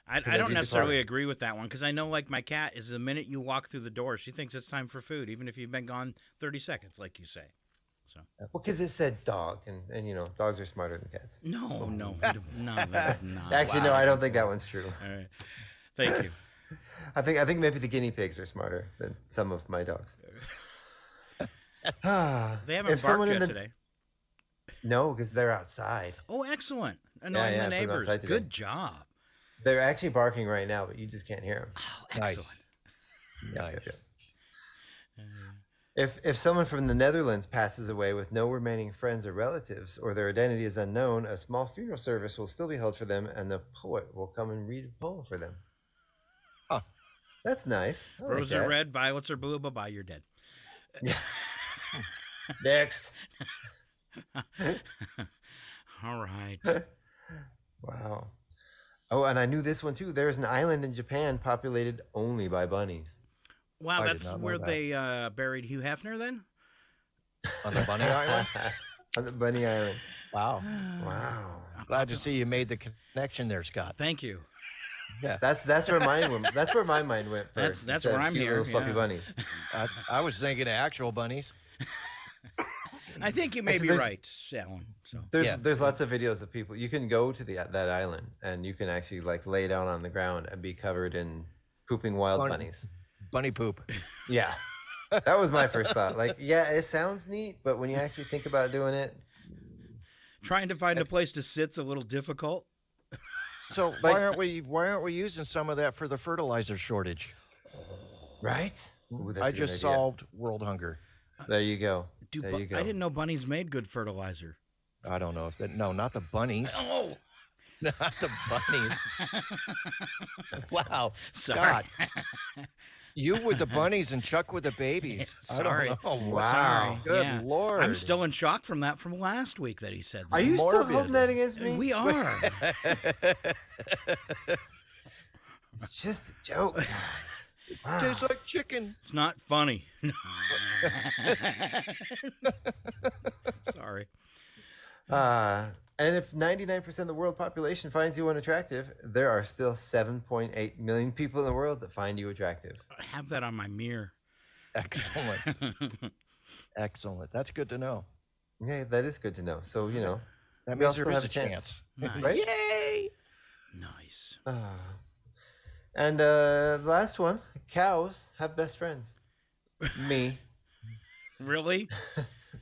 I they don't do necessarily decline? agree with that one because I know, like, my cat is the minute you walk through the door, she thinks it's time for food, even if you've been gone 30 seconds, like you say. So Well, because it said dog, and dogs are smarter than cats. no, that's not. Actually, no, I don't think that one's true. All right. Thank you. I think maybe the guinea pigs are smarter than some of my dogs. They haven't If someone barked in yet the- today. No, because they're outside. Oh, excellent. Annoying yeah, the I put them neighbors. outside today. Good job. They're actually barking right now, but you just can't hear them. Oh, Nice. excellent. Nice. If someone from the Netherlands passes away with no remaining friends or relatives, or their identity is unknown, a small funeral service will still be held for them, and the poet will come and read a poem for them. Huh. That's nice. I like Roses are that. red, violets are blue. Bye-bye, you're dead. Next. All right. Wow. Oh, and I knew this one too. There's an island in Japan populated only by bunnies. Wow, I did that's not know where that. they buried Hugh Hefner then? On the Bunny Island? On the bunny island. Wow. Wow. Glad to see you made the connection there, Scott. Thank you. Yeah. That's where mine went. That's where my mind went first. That's instead where of I'm cute here, little fluffy yeah. bunnies. I was thinking of actual bunnies. I think you may Actually, be there's- right, Alan. So There's lots of videos of people. You can go to that island and you can actually like lay down on the ground and be covered in pooping wild bunnies. Bunny poop. Yeah. That was my first thought. Like, yeah, it sounds neat, but when you actually think about doing it, trying to find a place to sit's a little difficult. So Like- why aren't we using some of that for the fertilizer shortage? right? Ooh, that's I a good just idea. solved world hunger. There you go. Do There bu- you go. I didn't know bunnies made good fertilizer. I don't know if that. No, not the bunnies. Oh, Not the bunnies. Wow, sorry. Scott. You with the bunnies and Chuck with the babies. Sorry. I don't know. Wow. Good Yeah. Lord. I'm still in shock from that from last week that he said that. Are you still Morbid. holding that against me? We are. It's just a joke, guys. Wow. Tastes like chicken. It's not funny. Sorry. And if 99% of the world population finds you unattractive, there are still 7.8 million people in the world that find you attractive. I have that on my mirror. Excellent. Excellent. That's good to know. Yeah, that is good to know. So, you know, That we means also there is have a a chance. Nice. right? Yay! Nice. And the last one, cows have best friends. Me. Really?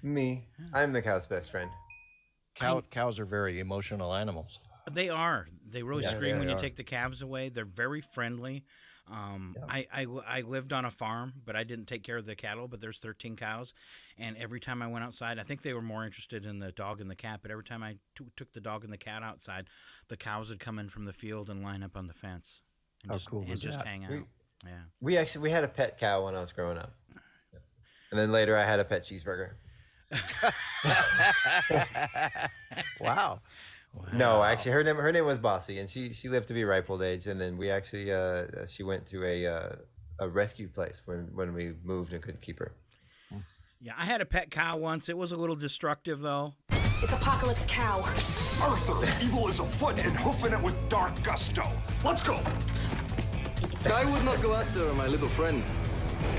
Me. I'm the cow's best friend. Cows are very emotional animals. They are. They really Yes, scream they when you are. take the calves away. They're very friendly. I lived on a farm, but I didn't take care of the cattle. But there's 13 cows, and every time I went outside, I think they were more interested in the dog and the cat. But every time I took the dog and the cat outside, the cows would come in from the field and line up on the fence and How just, cool and was just that? hang out. Yeah. We had a pet cow when I was growing up. And then later I had a pet cheeseburger. Wow. No, actually her name was Bossy, and she lived to be ripe old age. And then we actually she went to a rescue place when we moved and couldn't keep her. Yeah, I had a pet cow once. It was a little destructive, though. It's Apocalypse Cow. Arthur, evil is afoot and hoofing it with dark gusto. Let's go. I would not go out there, my little friend.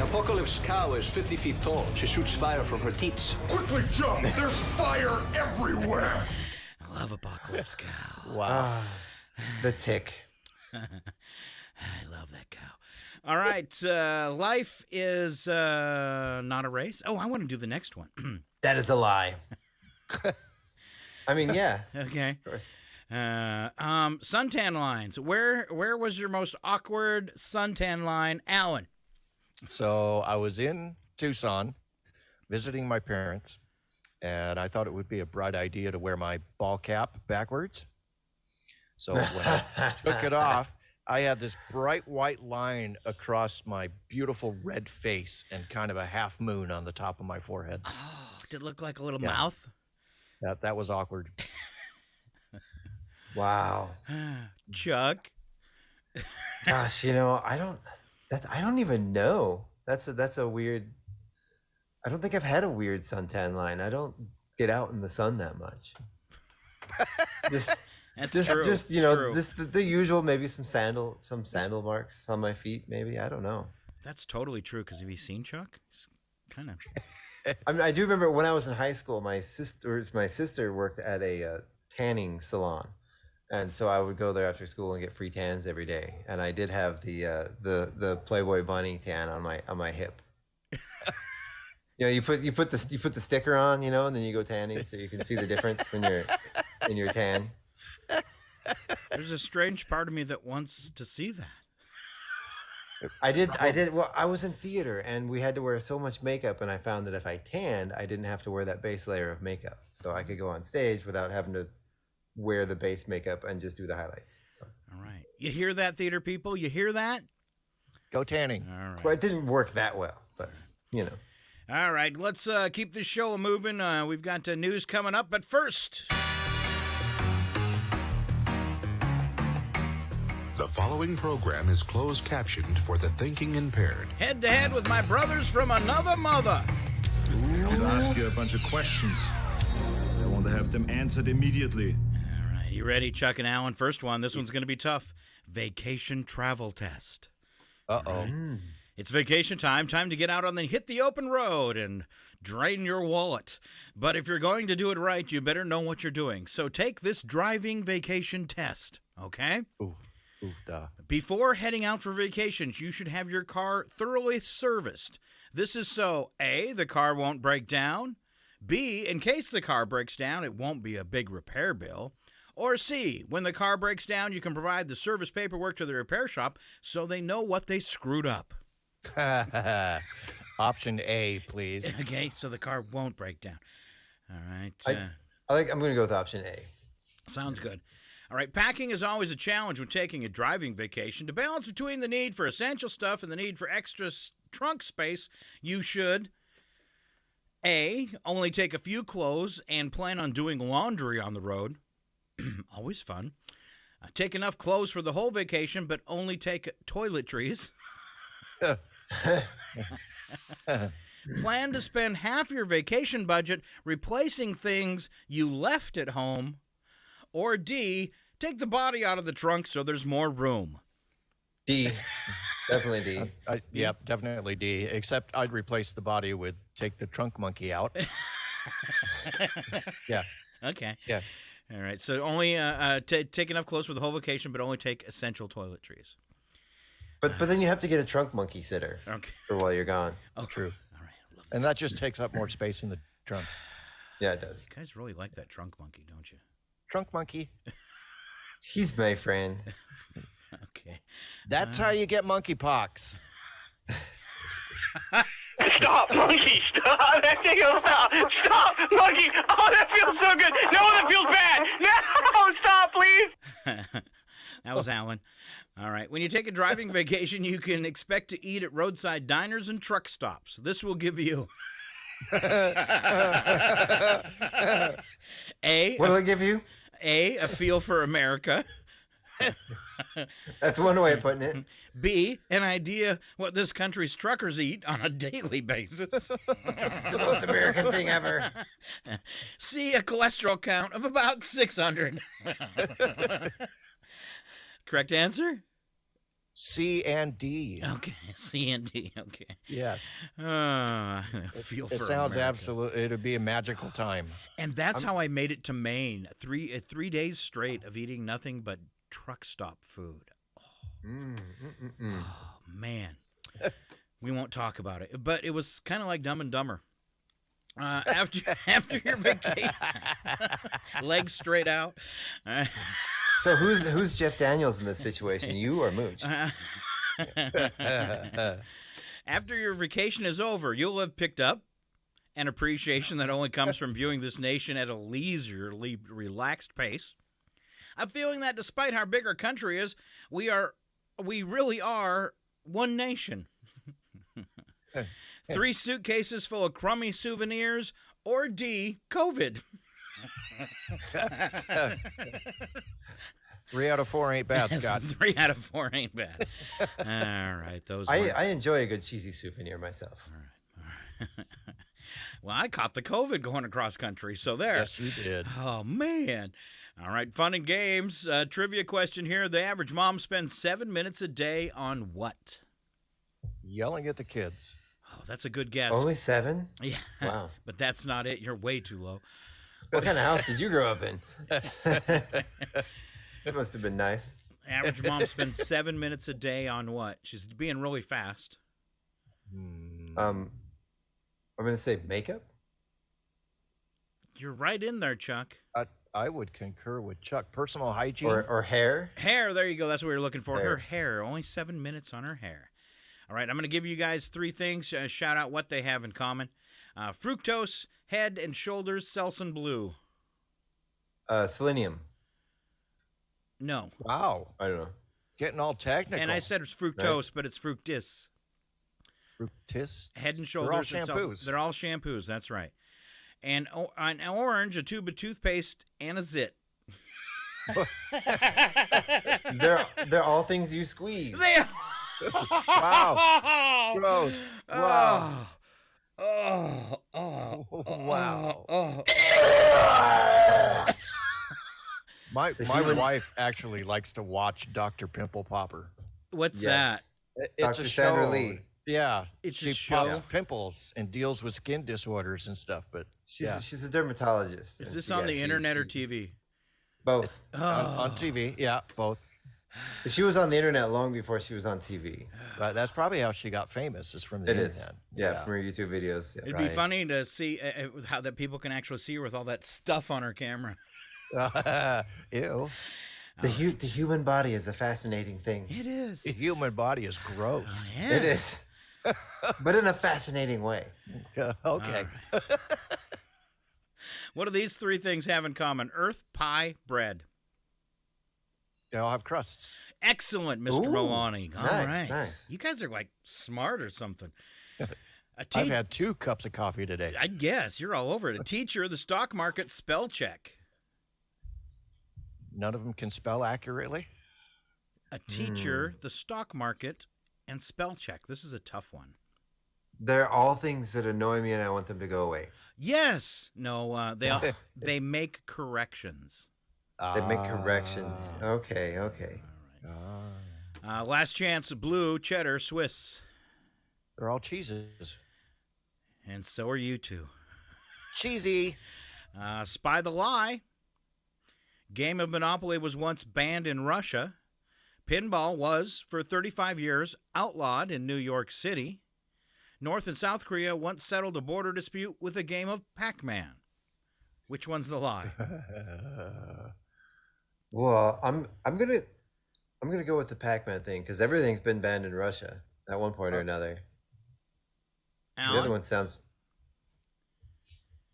Apocalypse Cow is 50 feet tall. She shoots fire from her teats. Quickly jump. There's fire everywhere. I love Apocalypse Cow. Wow. The tick. I love that cow. All right, life is not a race. Oh, I want to do the next one. That is a lie. I mean, yeah, Okay. of course. Suntan lines. Where was your most awkward suntan line, Alan? So I was in Tucson visiting my parents, and I thought it would be a bright idea to wear my ball cap backwards. So when I took it off, I had this bright white line across my beautiful red face and kind of a half moon on the top of my forehead. Oh, did it look like a little Yeah. mouth? That was awkward. Wow. Chuck. Gosh, you know, I don't even know. That's a weird. I don't think I've had a weird suntan line. I don't get out in the sun that much. Just That's true. just you It's know, true. just the usual. Maybe some sandal marks on my feet. Maybe I don't know. That's totally true. Because have you seen Chuck? He's kind of. I mean, I do remember when I was in high school, my sister worked at a tanning salon, and so I would go there after school and get free tans every day. And I did have the Playboy bunny tan on my hip. You know, you put the sticker on, you know, and then you go tanning, so you can see the difference in your tan. There's a strange part of me that wants to see that. I did. Well, I was in theater, and we had to wear so much makeup, and I found that if I tanned, I didn't have to wear that base layer of makeup, so I could go on stage without having to wear the base makeup and just do the highlights. So. All right. You hear that, theater people? You hear that? Go tanning. All right. Well, it didn't work that well, but you know. All right. Let's keep this show moving. We've got news coming up, but first. The following program is closed captioned for the thinking impaired. Head to head with my brothers from another mother. I'll ask you a bunch of questions. I want to have them answered immediately. All right. You ready, Chuck and Alan? First one. This one's going to be tough. Vacation travel test. Uh-oh. Right. It's vacation time. Time to get out on hit the open road and drain your wallet. But if you're going to do it right, you better know what you're doing. So take this driving vacation test, okay? Ooh. Duh. Before heading out for vacations, you should have your car thoroughly serviced. This is so, A, the car won't break down, B, in case the car breaks down, it won't be a big repair bill, or C, when the car breaks down, you can provide the service paperwork to the repair shop so they know what they screwed up. Option A, please. Okay, so the car won't break down. All right. I'm going to go with option A. Sounds good. All right, packing is always a challenge when taking a driving vacation. To balance between the need for essential stuff and the need for extra trunk space, you should, A, only take a few clothes and plan on doing laundry on the road. Always fun. Take enough clothes for the whole vacation, but only take toiletries. Plan to spend half your vacation budget replacing things you left at home. Or D, take the body out of the trunk so there's more room. D. Definitely D. Yep, definitely D. Except I'd replace the body with take the trunk monkey out. Yeah. Okay. Yeah. All right. So only take enough clothes for the whole vacation, but only take essential toiletries. But then you have to get a trunk monkey sitter for while you're gone. Oh, true. All right. I love and that just takes up more space in the trunk. Yeah, it does. You guys really like that trunk monkey, don't you? Trunk monkey. He's my friend. Okay. That's how you get monkeypox. Stop, monkey, stop. That thing is stop, monkey. Oh, that feels so good. No, that feels bad. No, stop, please. That was Alan. All right. When you take a driving vacation, you can expect to eat at roadside diners and truck stops. This will give you What do they give you? A feel for America. That's one way of putting it. B, an idea what this country's truckers eat on a daily basis. This is the most American thing ever. C, a cholesterol count of about 600. Correct answer? C and D. Okay, C and D. Okay. Yes. Feel for it sounds America. absolutely. It'd be a magical time. And that's how I made it to Maine. 3 days straight of eating nothing but truck stop food. Oh man, we won't talk about it. But it was kind of like Dumb and Dumber. After your vacation, legs straight out. So who's Jeff Daniels in this situation? You or Mooch? After your vacation is over, you'll have picked up an appreciation that only comes from viewing this nation at a leisurely, relaxed pace. A feeling that despite how big our country is, we really are one nation. 3 suitcases full of crummy souvenirs, or D, COVID. 3 out of 4 ain't bad, Scott. 3 out of 4 ain't bad. All right, those. I enjoy a good cheesy souvenir myself. All right. Well, I caught the COVID going across country, so there. Yes, you did. Oh man. All right, fun and games. Trivia question here. The average mom spends 7 minutes a day on what? Yelling at the kids. Oh, that's a good guess. Only 7? Yeah. Wow. But that's not it. You're way too low. What kind of house did you grow up in? It must have been nice. Average mom spends 7 minutes a day on what? She's being really fast. I'm going to say makeup. You're right in there, Chuck. I would concur with Chuck. Personal hygiene. Or hair. Hair, there you go. That's what we were looking for. Hair. Her hair. Only 7 minutes on her hair. All right, I'm going to give you guys three things. Shout out what they have in common. Fructose, Head and Shoulders, Selsun Blue. Selenium. No. Wow. I don't know. Getting all technical. And I said it's fructose, but it's fructis. Fructis? Head and Shoulders. They're all shampoos. They're all shampoos, that's right. And an orange, a tube of toothpaste, and a zit. They're all things you squeeze. They are. Wow. Gross. Wow. Wow. My wife actually likes to watch Dr. Pimple Popper. What's Yes. It's Dr. a Sandra show. Lee. Yeah, It's she a pops show? pimples and deals with skin disorders and stuff. But She's a dermatologist. that? Is and this she- on yeah, the she- internet or she- TV? Both. on TV, yeah, both. She was on the internet long before she was on TV. But that's probably how she got famous. Is from the It internet. is. Yeah, from her YouTube videos. Yeah. It'd be funny to see how that people can actually see her with all that stuff on her camera. Ew. The human body is a fascinating thing. It is. The human body is gross. Yeah. It is. But in a fascinating way. Okay. What do these three things have in common? Earth, pie, bread. They all have crusts. Excellent, Mr. Ooh, Maloney. All nice, right. nice. You guys are like smart or something. I've had 2 cups of coffee today. I guess you're all over it. A teacher, the stock market, spell check. None of them can spell accurately. A teacher, the stock market, and spell check. This is a tough one. They're all things that annoy me and I want them to go away. Yes. No, they make corrections. They make corrections. Okay. Last chance, blue, cheddar, Swiss. They're all cheeses. And so are you two. Cheesy. Spy the lie. Game of Monopoly was once banned in Russia. Pinball was, for 35 years, outlawed in New York City. North and South Korea once settled a border dispute with a game of Pac-Man. Which one's the lie? Well, I'm gonna go with the Pac-Man thing because everything's been banned in Russia at one point or another. Alan? The other one sounds.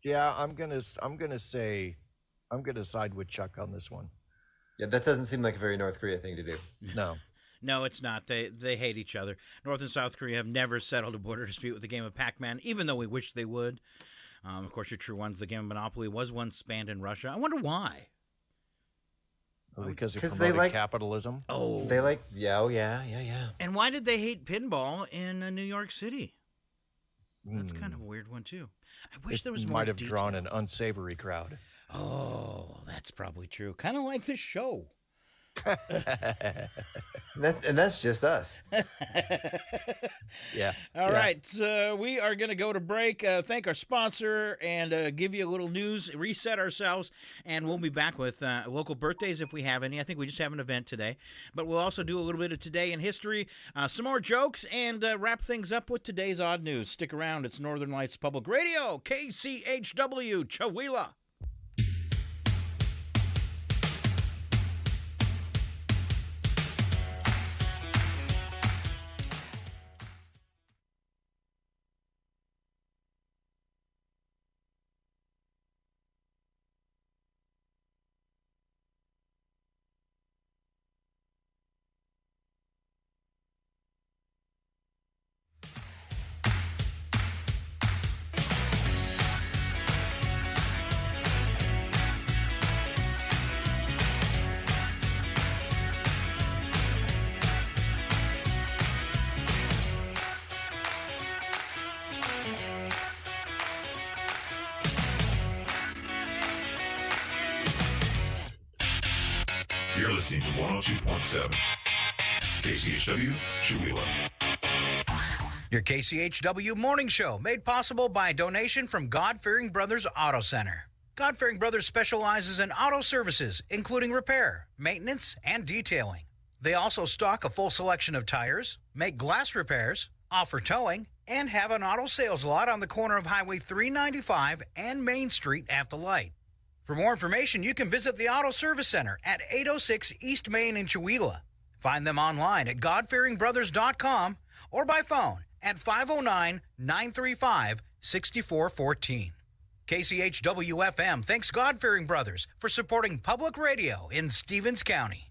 Yeah, I'm gonna side with Chuck on this one. Yeah, that doesn't seem like a very North Korea thing to do. No. No, it's not. They hate each other. North and South Korea have never settled a border dispute with the game of Pac-Man, even though we wish they would. Of course, your true ones, the game of Monopoly was once banned in Russia. I wonder why. Because they they like capitalism. Oh. They like, yeah. And why did they hate pinball in New York City? That's kind of a weird one, too. I wish there was more might have details. drawn an unsavory crowd. Oh, that's probably true. Kind of like this show. That's just us. Yeah. All right. So we are going to go to break, thank our sponsor, and give you a little news, reset ourselves, and we'll be back with local birthdays if we have any. I think we just have an event today. But we'll also do a little bit of Today in History, some more jokes, and wrap things up with today's odd news. Stick around. It's Northern Lights Public Radio, KCHW, Chihuahua. You're listening to 102.7 KCHW, Chihuahua. Your KCHW morning show made possible by a donation from God-Fearing Brothers Auto Center. God-Fearing Brothers specializes in auto services, including repair, maintenance, and detailing. They also stock a full selection of tires, make glass repairs, offer towing, and have an auto sales lot on the corner of Highway 395 and Main Street at the light. For more information, you can visit the Auto Service Center at 806 East Main in Chihuahua. Find them online at godfearingbrothers.com or by phone at 509-935-6414. KCHW FM thanks God-fearing brothers for supporting public radio in Stevens County.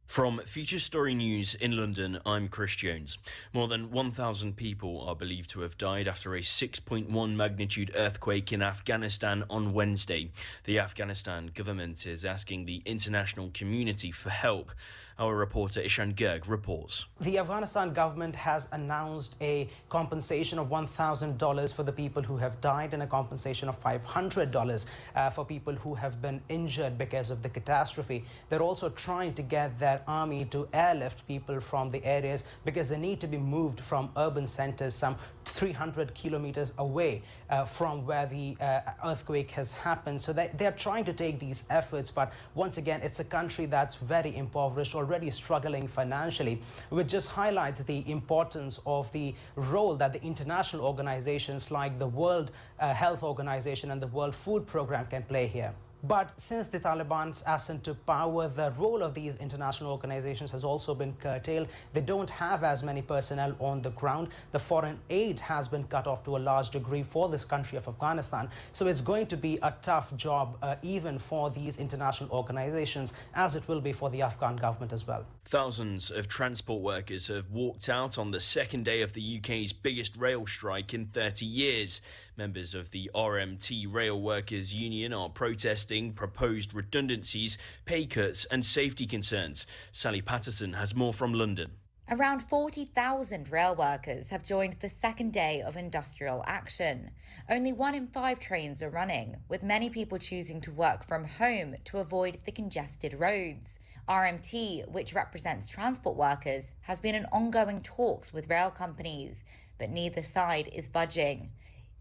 From Feature Story News in London, I'm Chris Jones. More than 1,000 people are believed to have died after a 6.1 magnitude earthquake in Afghanistan on Wednesday. The Afghanistan government is asking the international community for help. Our reporter Ishan Gerg reports. The Afghanistan government has announced a compensation of $1,000 for the people who have died and a compensation of $500 for people who have been injured because of the catastrophe. They're also trying to get their army to airlift people from the areas because they need to be moved from urban centers some 300 kilometers away from where the earthquake has happened. So they're trying to take these efforts, but once again, it's a country that's very impoverished, already struggling financially, which just highlights the importance of the role that the international organizations like the World Health Organization and the World Food Program can play here. But since the Taliban's ascent to power, the role of these international organizations has also been curtailed. They don't have as many personnel on the ground. The foreign aid has been cut off to a large degree for this country of Afghanistan. So it's going to be a tough job even for these international organizations, as it will be for the Afghan government as well. Thousands of transport workers have walked out on the second day of the UK's biggest rail strike in 30 years. Members of the RMT Rail Workers Union are protesting proposed redundancies, pay cuts and safety concerns. Sally Patterson has more from London. Around 40,000 rail workers have joined the second day of industrial action. Only 1 in 5 trains are running, with many people choosing to work from home to avoid the congested roads. RMT, which represents transport workers, has been in ongoing talks with rail companies, but neither side is budging.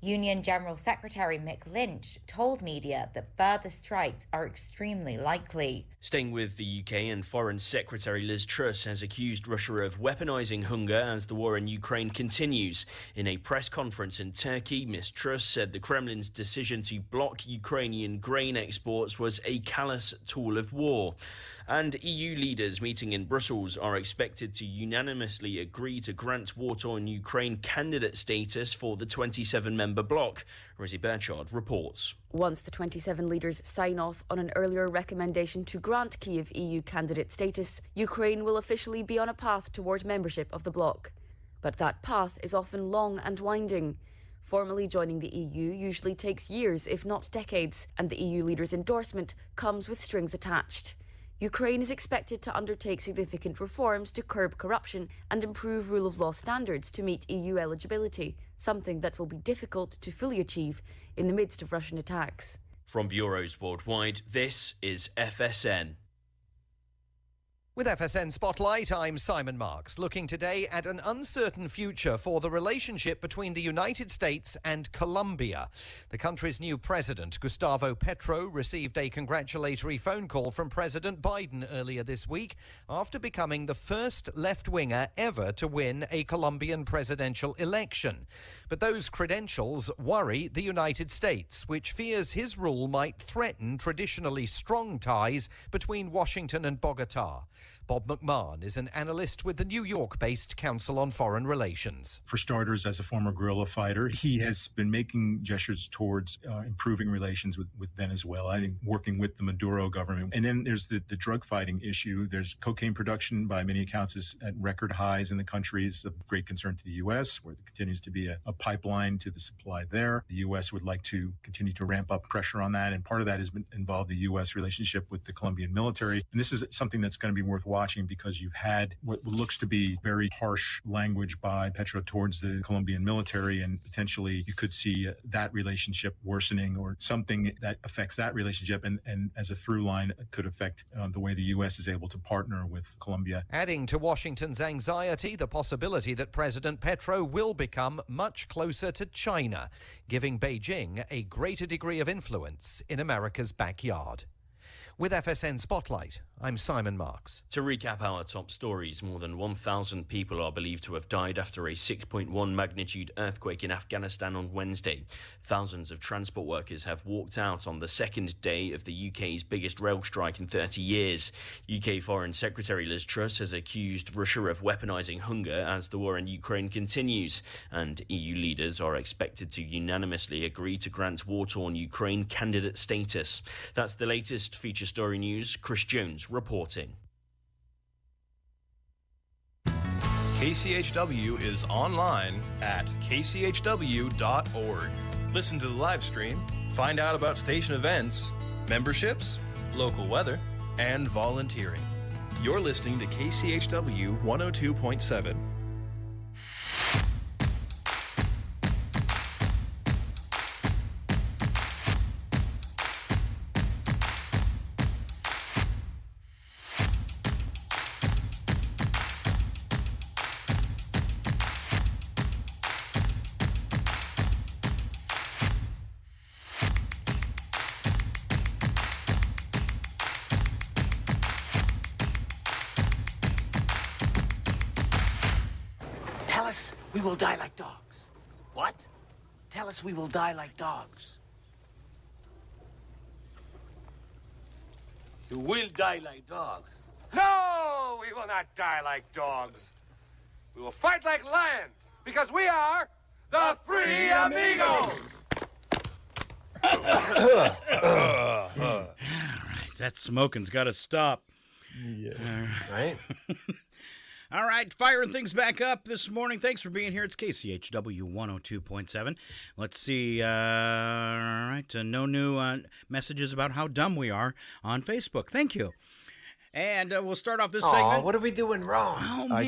Union General Secretary Mick Lynch told media that further strikes are extremely likely. Staying with the UK, and Foreign Secretary Liz Truss has accused Russia of weaponising hunger as the war in Ukraine continues. In a press conference in Turkey, Ms Truss said the Kremlin's decision to block Ukrainian grain exports was a callous tool of war. And EU leaders meeting in Brussels are expected to unanimously agree to grant war-torn Ukraine candidate status for the 27-member bloc. Rosie Burchard reports. Once the 27 leaders sign off on an earlier recommendation to grant Kyiv EU candidate status, Ukraine will officially be on a path toward membership of the bloc. But that path is often long and winding. Formally joining the EU usually takes years, if not decades, and the EU leaders' endorsement comes with strings attached. Ukraine is expected to undertake significant reforms to curb corruption and improve rule of law standards to meet EU eligibility, something that will be difficult to fully achieve in the midst of Russian attacks. From bureaus worldwide, this is FSN. With FSN Spotlight, I'm Simon Marks, looking today at an uncertain future for the relationship between the United States and Colombia. The country's new president, Gustavo Petro, received a congratulatory phone call from President Biden earlier this week after becoming the first left-winger ever to win a Colombian presidential election. But those credentials worry the United States, which fears his rule might threaten traditionally strong ties between Washington and Bogotá. Bob McMahon is an analyst with the New York-based Council on Foreign Relations. For starters, as a former guerrilla fighter, he has been making gestures towards improving relations with Venezuela, I think working with the Maduro government. And then there's the drug fighting issue. There's cocaine production by many accounts is at record highs in the country. It's of great concern to the U.S., where there continues to be a pipeline to the supply there. The U.S. would like to continue to ramp up pressure on that. And part of that has been involved the U.S. relationship with the Colombian military. And this is something that's going to be worth watching because you've had what looks to be very harsh language by Petro towards the Colombian military, and potentially you could see that relationship worsening or something that affects that relationship. And as a through line, it could affect the way the U.S. is able to partner with Colombia. Adding to Washington's anxiety, the possibility that President Petro will become much closer to China, giving Beijing a greater degree of influence in America's backyard. With FSN Spotlight, I'm Simon Marks. To recap our top stories, more than 1,000 people are believed to have died after a 6.1 magnitude earthquake in Afghanistan on Wednesday. Thousands of transport workers have walked out on the second day of the UK's biggest rail strike in 30 years. UK Foreign Secretary Liz Truss has accused Russia of weaponising hunger as the war in Ukraine continues, and EU leaders are expected to unanimously agree to grant war-torn Ukraine candidate status. That's the latest feature story news. Chris Jones reporting. KCHW is online at kchw.org. Listen to the live stream, find out about station events, memberships, local weather, and volunteering. You're listening to KCHW 102.7. Tell us we will die like dogs. What? Tell us we will die like dogs. You will die like dogs. No, we will not die like dogs. We will fight like lions because we are the Three Amigos. All right, that smoking's got to stop. Yeah. Right? All right, firing things back up this morning. Thanks for being here. It's KCHW 102.7. Let's see. All right, no new messages about how dumb we are on Facebook. Thank you. And we'll start off this segment. What are we doing wrong? Oh, man. I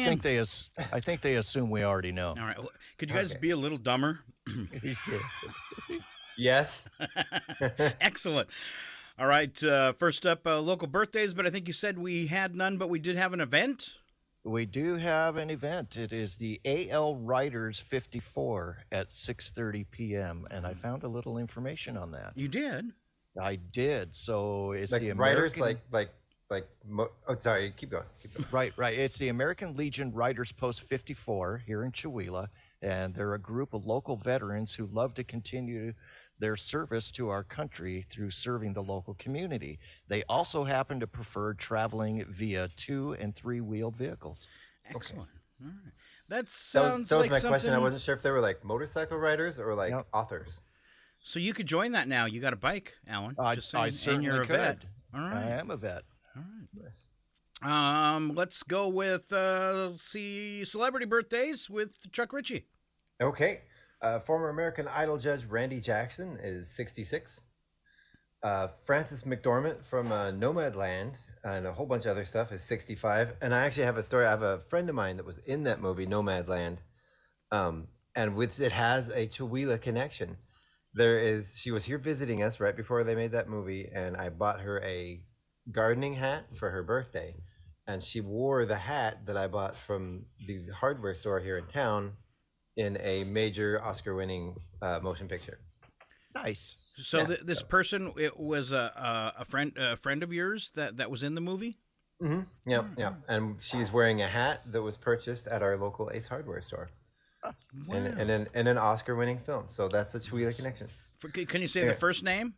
think they assume we already know. All right, could you guys be a little dumber? Yes. Excellent. All right, first up, local birthdays, but I think you said we had none, but we did have an event. We do have an event. It is the AL Riders 54 at 6:30 p.m., and I found a little information on that. You did? I did. So it's like the American... Riders, sorry, keep going. Right. It's the American Legion Riders Post 54 here in Chewelah, and they're a group of local veterans who love to continue their service to our country through serving the local community. They also happen to prefer traveling via 2- and 3-wheeled vehicles. Excellent. All right. That was like my something... question. I wasn't sure if they were like motorcycle riders or like authors. So you could join that now. You got a bike, Alan. Just saying. I certainly and you're a could. vet. All right. I am a vet. All right. Nice. Let's go with celebrity birthdays with Chuck Ritchie. Okay. Former American Idol judge Randy Jackson is 66. Frances McDormand from Nomadland and a whole bunch of other stuff is 65. And I actually have a story. I have a friend of mine that was in that movie, Nomadland, and it has a Chewelah connection. She was here visiting us right before they made that movie, and I bought her a gardening hat for her birthday, and she wore the hat that I bought from the hardware store here in town in a major Oscar-winning motion picture. Nice. So this person, it was a friend of yours that was in the movie? Mm-hmm. Yeah. And she's wearing a hat that was purchased at our local Ace Hardware store. Wow. In an Oscar-winning film. So that's the Chewelah connection. Can you say the first name?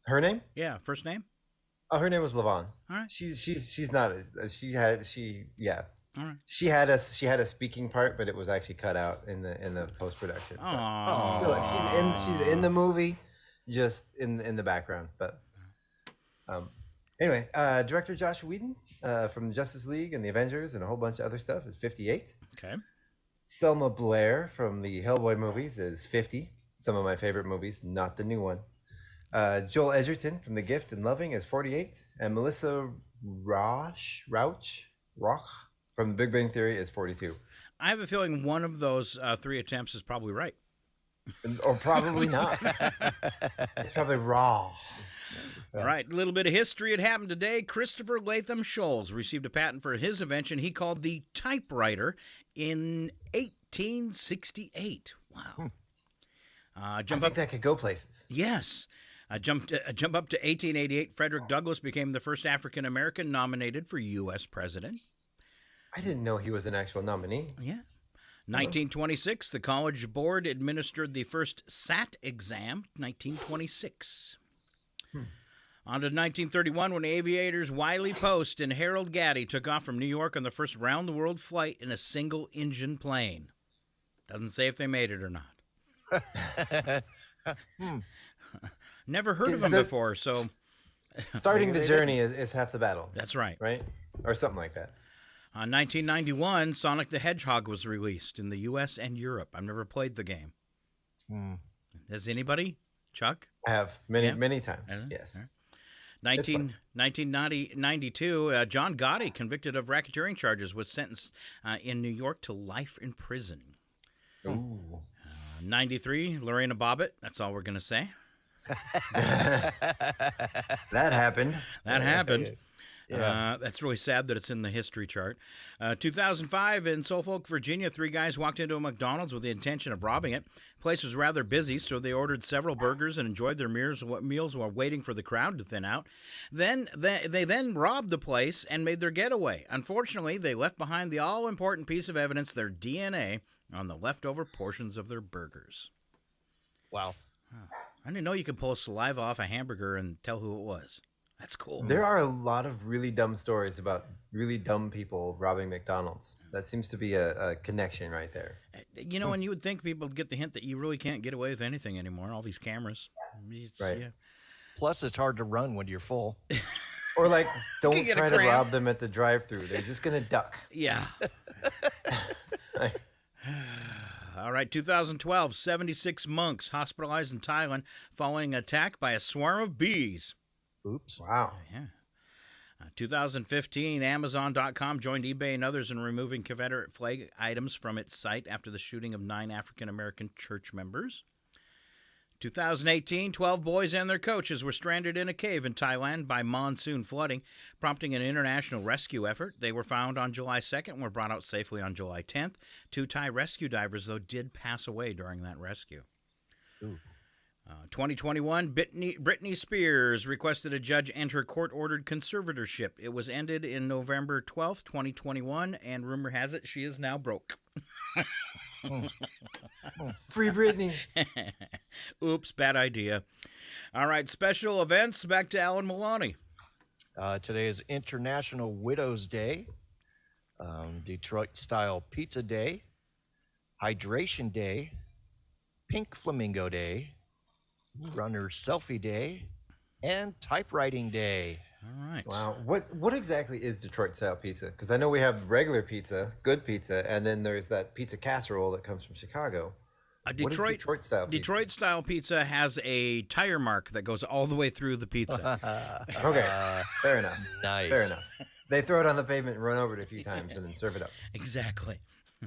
Her name? Yeah, first name. Oh, her name was Levon. All right. She's not. All right. She had a speaking part, but it was actually cut out in the post production. She's in the movie, just in the background. But anyway, director Joss Whedon from Justice League and the Avengers and a whole bunch of other stuff is 58. Okay. Selma Blair from the Hellboy movies is 50. Some of my favorite movies, not the new one. Joel Edgerton from The Gift and Loving is 48, and Melissa Rauch from The Big Bang Theory is 42. I have a feeling one of those 3 attempts is probably right. Or probably not. It's probably raw. All right, a little bit of history. It happened today. Christopher Latham Scholes received a patent for his invention he called the typewriter in 1868. Wow. I think that could go places. Yes. Jump up to 1888. Frederick Douglass became the first African American nominated for U.S. president. I didn't know he was an actual nominee. Yeah. 1926, the College Board administered the first SAT exam. 1926. On to 1931, when aviators Wiley Post and Harold Gatty took off from New York on the first round-the-world flight in a single-engine plane. Doesn't say if they made it or not. Never heard of them before, so... Starting the journey is half the battle. That's right. Right? Or something like that. 1991, Sonic the Hedgehog was released in the U.S. and Europe. I've never played the game. Has anybody? Chuck? I have many times, yes. 1992, John Gotti, convicted of racketeering charges, was sentenced in New York to life in prison. 93, Lorena Bobbitt. That's all we're going to say. That happened. That happened. That's really sad that it's in the history chart. 2005, in Suffolk, Virginia, 3 guys walked into a McDonald's with the intention of robbing it. The place was rather busy, so they ordered several burgers and enjoyed their meals while waiting for the crowd to thin out. Then they robbed the place and made their getaway. Unfortunately, they left behind the all-important piece of evidence, their DNA, on the leftover portions of their burgers. Wow. I didn't know you could pull saliva off a hamburger and tell who it was. That's cool. There are a lot of really dumb stories about really dumb people robbing McDonald's. That seems to be a connection right there. You know, and you would think people would get the hint that you really can't get away with anything anymore. All these cameras. Right. Yeah. Plus, it's hard to run when you're full. Or like, don't try to rob them at the drive-thru. They're just going to duck. Yeah. All right, 2012, 76 monks hospitalized in Thailand following an attack by a swarm of bees. Oops. Wow. Yeah. 2015, Amazon.com joined eBay and others in removing Confederate flag items from its site after the shooting of 9 African-American church members. 2018, 12 boys and their coaches were stranded in a cave in Thailand by monsoon flooding, prompting an international rescue effort. They were found on July 2nd and were brought out safely on July 10th. 2 Thai rescue divers, though, did pass away during that rescue. 2021, Britney Spears requested a judge end her court-ordered conservatorship. It was ended in November 12th, 2021, and rumor has it she is now broke. Free Britney. Oops, bad idea. All right, special events. Back to Alan Milani. Today is International Widows Day, Detroit-style Pizza Day, Hydration Day, Pink Flamingo Day, Runner Selfie Day, and Typewriting Day. All right. Wow. What exactly is Detroit-style pizza? Because I know we have regular pizza, good pizza, and then there's that pizza casserole that comes from Chicago. What is Detroit-style pizza? Detroit-style pizza has a tire mark that goes all the way through the pizza. Okay. Fair enough. Nice. Fair enough. They throw it on the pavement and run over it a few times and then serve it up. Exactly.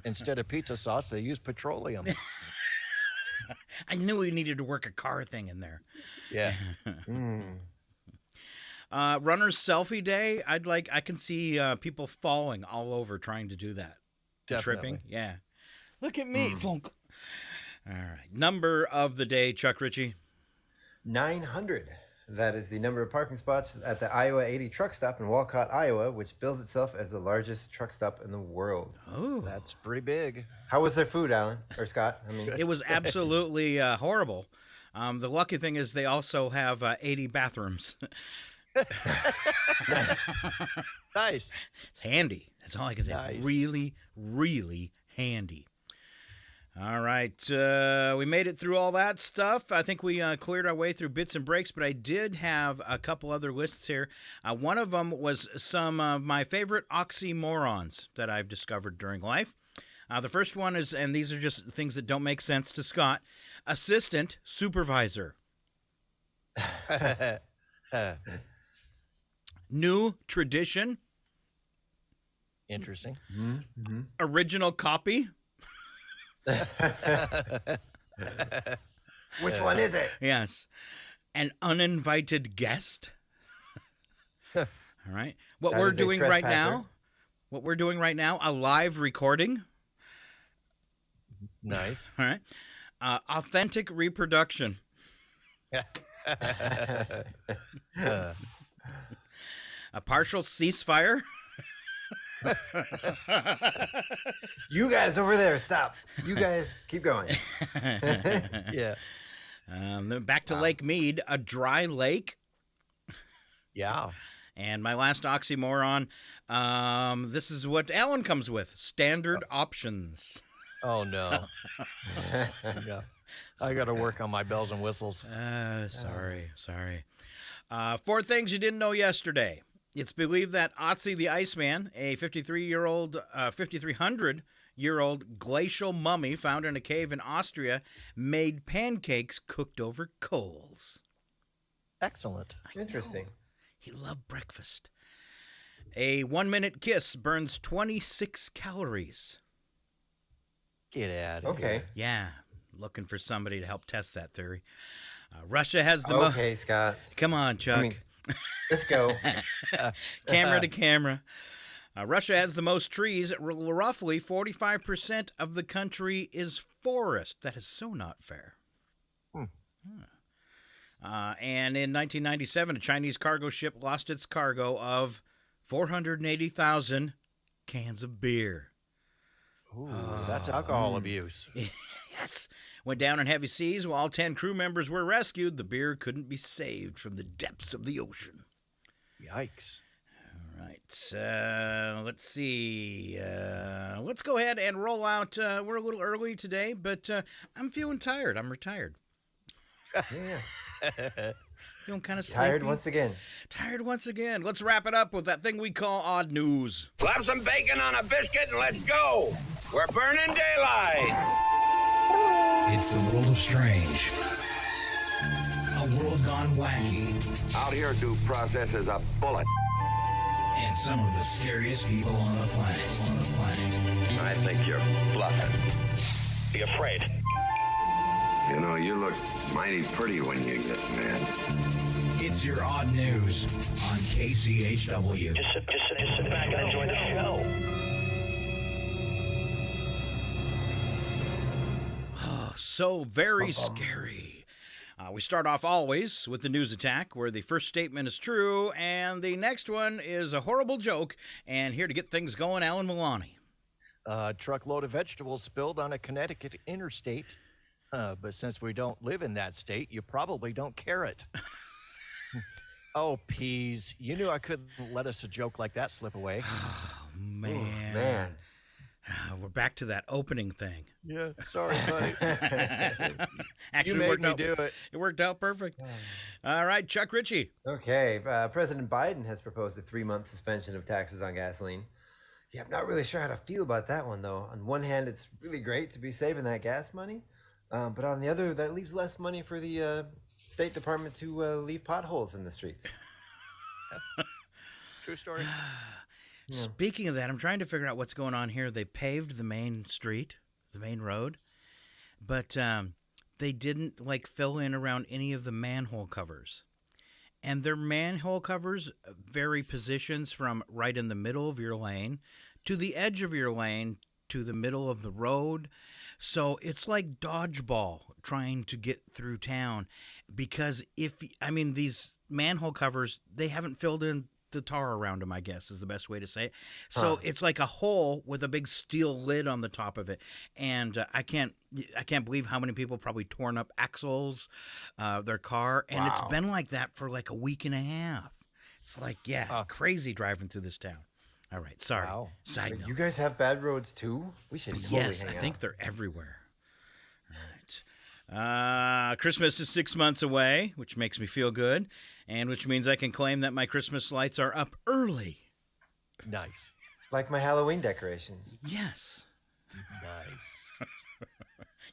Instead of pizza sauce, they use petroleum. I knew we needed to work a car thing in there. Yeah. Runner's Selfie Day. I can see people falling all over trying to do that. Definitely. Tripping. Yeah. Look at me. Flunk. All right. Number of the day, Chuck Ritchie. 900. That is the number of parking spots at the Iowa 80 truck stop in Walcott, Iowa, which bills itself as the largest truck stop in the world. Oh, that's pretty big. How was their food, Alan or Scott? I mean, it was absolutely horrible. The lucky thing is they also have 80 bathrooms. Nice. Nice. It's handy. That's all I can say. Nice. Really, really handy. All right. We made it through all that stuff. I think we cleared our way through bits and breaks, but I did have a couple other lists here. One of them was some of my favorite oxymorons that I've discovered during life. The first one is, and these are just things that don't make sense to Scott, assistant supervisor. New tradition. Interesting. Mm-hmm. Original copy. Which one is it? Yes. An uninvited guest. All right. What we're doing right now, a live recording. Nice. All right. Authentic reproduction. A partial ceasefire. You guys over there, stop. You guys keep going. Yeah. Then back to Lake Mead, a dry lake. Yeah. And my last oxymoron, this is what Alan comes with, standard options. Oh, no. Yeah. I got to work on my bells and whistles. Sorry. 4 things you didn't know yesterday. It's believed that Otzi the Iceman, a 5,300-year-old glacial mummy found in a cave in Austria, made pancakes cooked over coals. Excellent. Interesting. He loved breakfast. A 1-minute kiss burns 26 calories. Get out of here. Okay. Yeah, looking for somebody to help test that theory. Russia has the Okay, Scott. Come on, Chuck. I mean, let's go. Camera to camera. Russia has the most trees. Roughly 45% of the country is forest. That is so not fair. And in 1997, a Chinese cargo ship lost its cargo of 480,000 cans of beer. Ooh, that's alcohol abuse. Yes. Went down in heavy seas. While all 10 crew members were rescued, the beer couldn't be saved from the depths of the ocean. Yikes. All right. Let's see. Let's go ahead and roll out. We're a little early today, but I'm feeling tired. I'm retired. Yeah. Feeling kind of sleepy. Tired once again. Tired once again. Let's wrap it up with that thing we call odd news. Slap some bacon on a biscuit and let's go. We're burning daylight. It's the world of strange. A world gone wacky. Out here, due process is a bullet. And some of the scariest people on the planet. I think you're bluffing. Be afraid. You know, you look mighty pretty when you get mad. It's your odd news on KCHW. Just sit back and enjoy the show. Oh, so very scary. We start off always with the news attack, where the first statement is true, and the next one is a horrible joke. And here to get things going, Alan Milani. A truckload of vegetables spilled on a Connecticut interstate. But since we don't live in that state, you probably don't care it. Oh, peas. You knew I couldn't let a joke like that slip away. Oh, man. Ooh, man. We're back to that opening thing. Yeah, sorry, buddy. Actually, You made me do it. It worked out perfect. All right, Chuck Ritchie. Okay. President Biden has proposed a 3-month suspension of taxes on gasoline. Yeah, I'm not really sure how to feel about that one, though. On one hand, it's really great to be saving that gas money. But on the other, that leaves less money for the State Department to leave potholes in the streets. True story. Yeah. Speaking of that, I'm trying to figure out what's going on here. They paved the main street, the main road, but they didn't fill in around any of the manhole covers. And their manhole covers vary positions from right in the middle of your lane to the edge of your lane to the middle of the road. So it's like dodgeball trying to get through town, because these manhole covers, they haven't filled in the tar around them, I guess is the best way to say it. So It's like a hole with a big steel lid on the top of it. And I can't believe how many people probably torn up axles, their car. And It's been like that for like a week and a half. It's like, crazy driving through this town. All right, sorry. Wow. Side note. You guys have bad roads too? We should totally Yes, I hang think out. they're everywhere. All right. Christmas is 6 months away, which makes me feel good, and which means I can claim that my Christmas lights are up early. Nice. Like my Halloween decorations. Yes. Nice.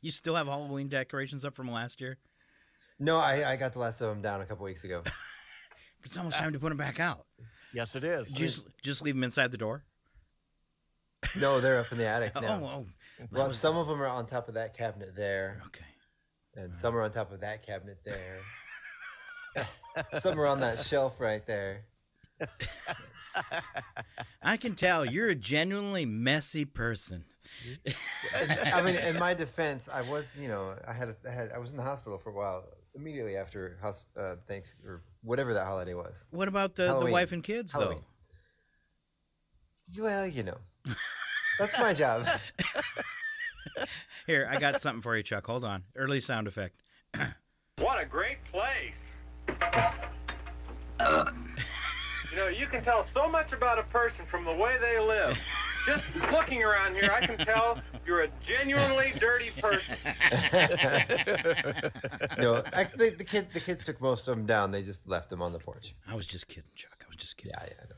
You still have Halloween decorations up from last year? No, I got the last of them down a couple weeks ago. It's almost time to put them back out. Yes, it is. Just leave them inside the door? No, they're up in the attic now. Oh. Well, some of them are on top of that cabinet there. Okay. And some are on top of that cabinet there. Some are on that shelf right there. I can tell you're a genuinely messy person. I mean, in my defense, I was, I was in the hospital for a while immediately after thanks or whatever that holiday was. What about the wife and kids, Halloween. though? Well, that's my job. Here, I got something for you, Chuck. Hold on. Early sound effect. What a great place. You can tell so much about a person from the way they live. Just looking around here, I can tell you're a genuinely dirty person. No, actually, the kids took most of them down. They just left them on the porch. I was just kidding, Chuck. I was just kidding. Yeah, I know.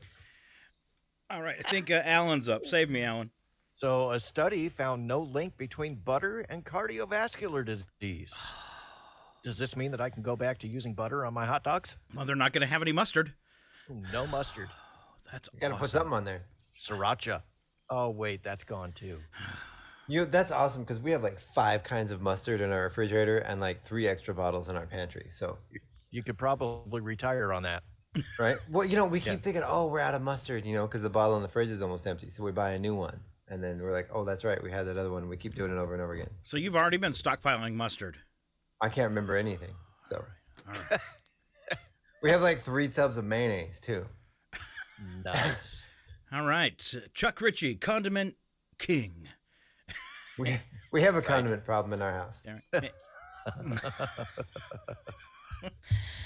All right, I think Alan's up. Save me, Alan. So a study found no link between butter and cardiovascular disease. Does this mean that I can go back to using butter on my hot dogs? Well, they're not going to have any mustard. No mustard. That's You got to put something on there. Sriracha. Oh, wait, that's gone too. That's awesome because we have like 5 kinds of mustard in our refrigerator and like 3 extra bottles in our pantry. So you could probably retire on that. Right? Well, we keep thinking, we're out of mustard, because the bottle in the fridge is almost empty. So we buy a new one. And then we're like, oh, that's right. We had that other one. We keep doing it over and over again. So you've already been stockpiling mustard. I can't remember anything. So All right. we have like 3 tubs of mayonnaise too. Nice. All right. Chuck Ritchie, Condiment King. We have a condiment problem in our house.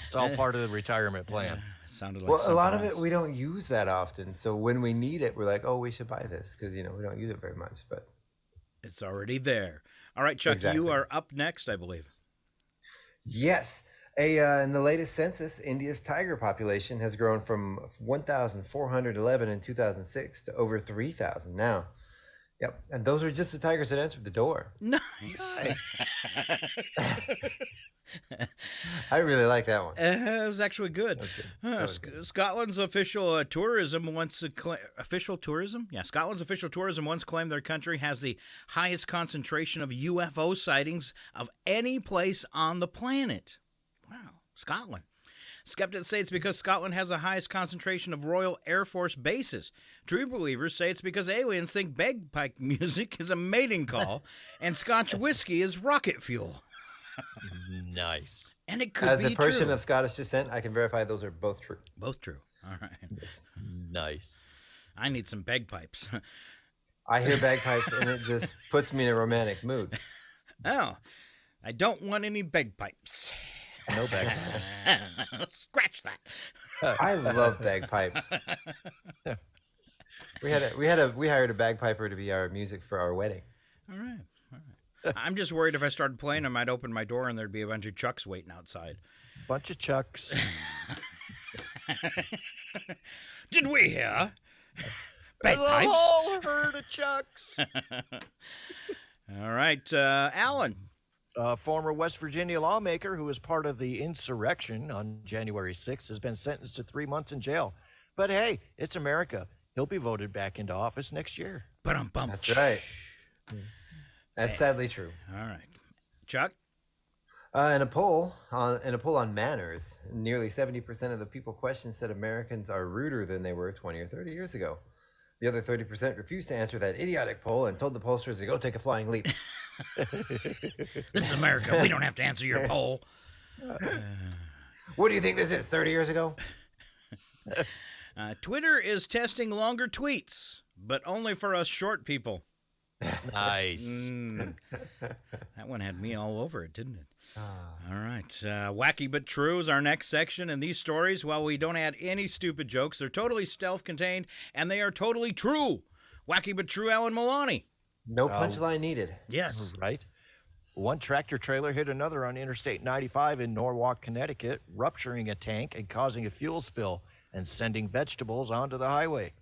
It's all part of the retirement plan. Sounded like Well, a lot of else. it we don't use that often. So when we need it, we're like, oh, we should buy this because, we don't use it very much. But it's already there. All right, Chuck, Exactly. you are up next, I believe. yes, in the latest census, India's tiger population has grown from 1,411 in 2006 to over 3,000 now. Yep. And those are just the tigers that answered the door. Nice. I really like that one. It was actually good. That was good. That was good. Scotland's official tourism once official tourism. Yeah, Scotland's official tourism once claimed their country has the highest concentration of UFO sightings of any place on the planet. Wow, Scotland. Skeptics say it's because Scotland has the highest concentration of Royal Air Force bases. True believers say it's because aliens think bagpipe music is a mating call and Scotch whiskey is rocket fuel. Nice. And it could As be a person true. of Scottish descent, I can verify those are both true. Both true. All right. Nice. I need some bagpipes. I hear bagpipes and it just puts me in a romantic mood. Oh, I don't want any bagpipes. No bagpipes. Scratch that. I love bagpipes. We hired a bagpiper to be our music for our wedding. All right. I'm just worried if I started playing, I might open my door and there'd be a bunch of Chucks waiting outside. Bunch of Chucks. Did we hear? There's a Bagpipes? whole herd of Chucks. All right, Alan. A former West Virginia lawmaker who was part of the insurrection on January 6th has been sentenced to 3 months in jail. But hey, it's America. He'll be voted back into office next year. That's right. That's sadly true. All right, Chuck. In a poll on manners, nearly 70% of the people questioned said Americans are ruder than they were 20 or 30 years ago. The other 30% refused to answer that idiotic poll and told the pollsters to go take a flying leap. This is America. We don't have to answer your poll. What do you think this is, 30 years ago? Twitter is testing longer tweets, but only for us short people. Nice. That one had me all over it, didn't it? All right. Wacky but true is our next section. And these stories, while we don't add any stupid jokes, they're totally self-contained, and they are totally true. Wacky but true, Alan Milani. No punchline needed. Yes. Right. One tractor trailer hit another on Interstate 95 in Norwalk, Connecticut, rupturing a tank and causing a fuel spill and sending vegetables onto the highway.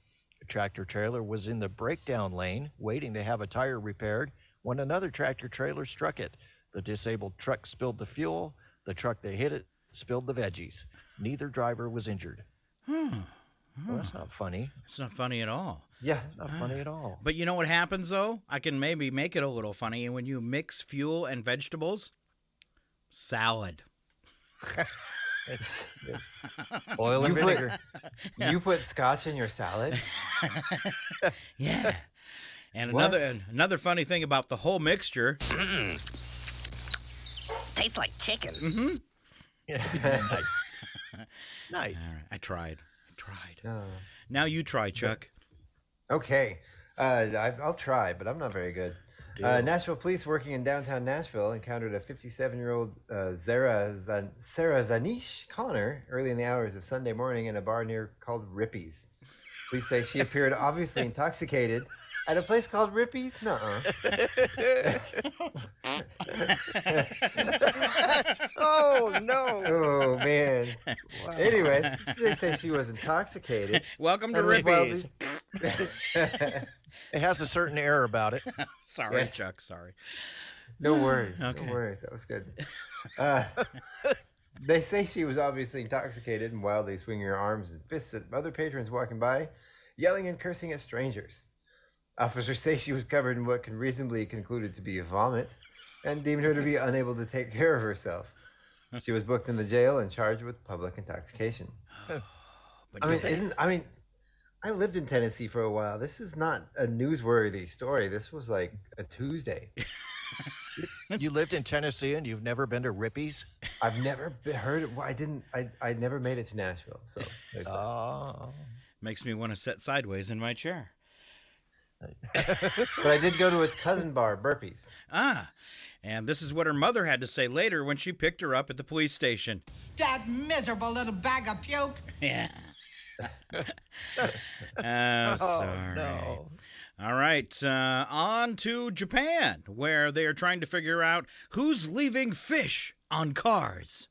The tractor trailer was in the breakdown lane, waiting to have a tire repaired, when another tractor trailer struck it. The disabled truck spilled the fuel. The truck that hit it spilled the veggies. Neither driver was injured. Well, that's not funny. It's not funny at all. Yeah. Not funny at all. But you know what happens, though? I can maybe make it a little funny. And when you mix fuel and vegetables, salad. It's oil and vinegar. You put scotch in your salad? Yeah. And What? another funny thing about the whole mixture. Tastes like chicken. Mm-hmm. Nice. Nice. All right. I tried. Now you try, Chuck. Okay. I'll try, but I'm not very good. Nashville police working in downtown Nashville encountered a 57-year-old Sarah Zanish Connor early in the hours of Sunday morning in a bar near called Rippy's. Police say she appeared obviously intoxicated at a place called Rippy's? Nuh-uh. Oh, no. Oh, man. Wow. Anyways, they say she was intoxicated. Welcome to Rippy's. It has a certain air about it. Sorry, yes. Chuck. Sorry. No worries. Okay. No worries. That was good. They say she was obviously intoxicated and wildly swinging her arms and fists at other patrons walking by, yelling and cursing at strangers. Officers say she was covered in what can reasonably concluded to be vomit and deemed her to be unable to take care of herself. She was booked in the jail and charged with public intoxication. I lived in Tennessee for a while. This is not a newsworthy story. This was like a Tuesday. You lived in Tennessee and you've never been to Rippy's? I've never heard it. Well, I never made it to Nashville. So there's that. Makes me want to sit sideways in my chair. But I did go to its cousin bar, Burpees. And this is what her mother had to say later when she picked her up at the police station. That miserable little bag of puke. Yeah. Sorry. No. All right, on to Japan, where they are trying to figure out who's leaving fish on cars.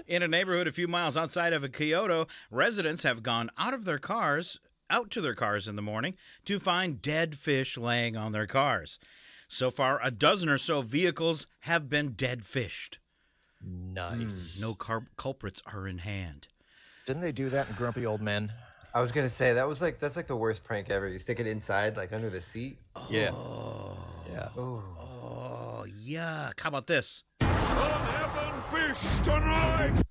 In a neighborhood a few miles outside of Kyoto, residents have gone out to their cars in the morning to find dead fish laying on their cars. So far, a dozen or so vehicles have been dead fished. Nice. No culprits are in hand. Didn't they do that in Grumpy Old Men? I was gonna say that's like the worst prank ever. You stick it inside, like under the seat. Yeah. Yeah. Oh, yuck. How about this? Fish tonight.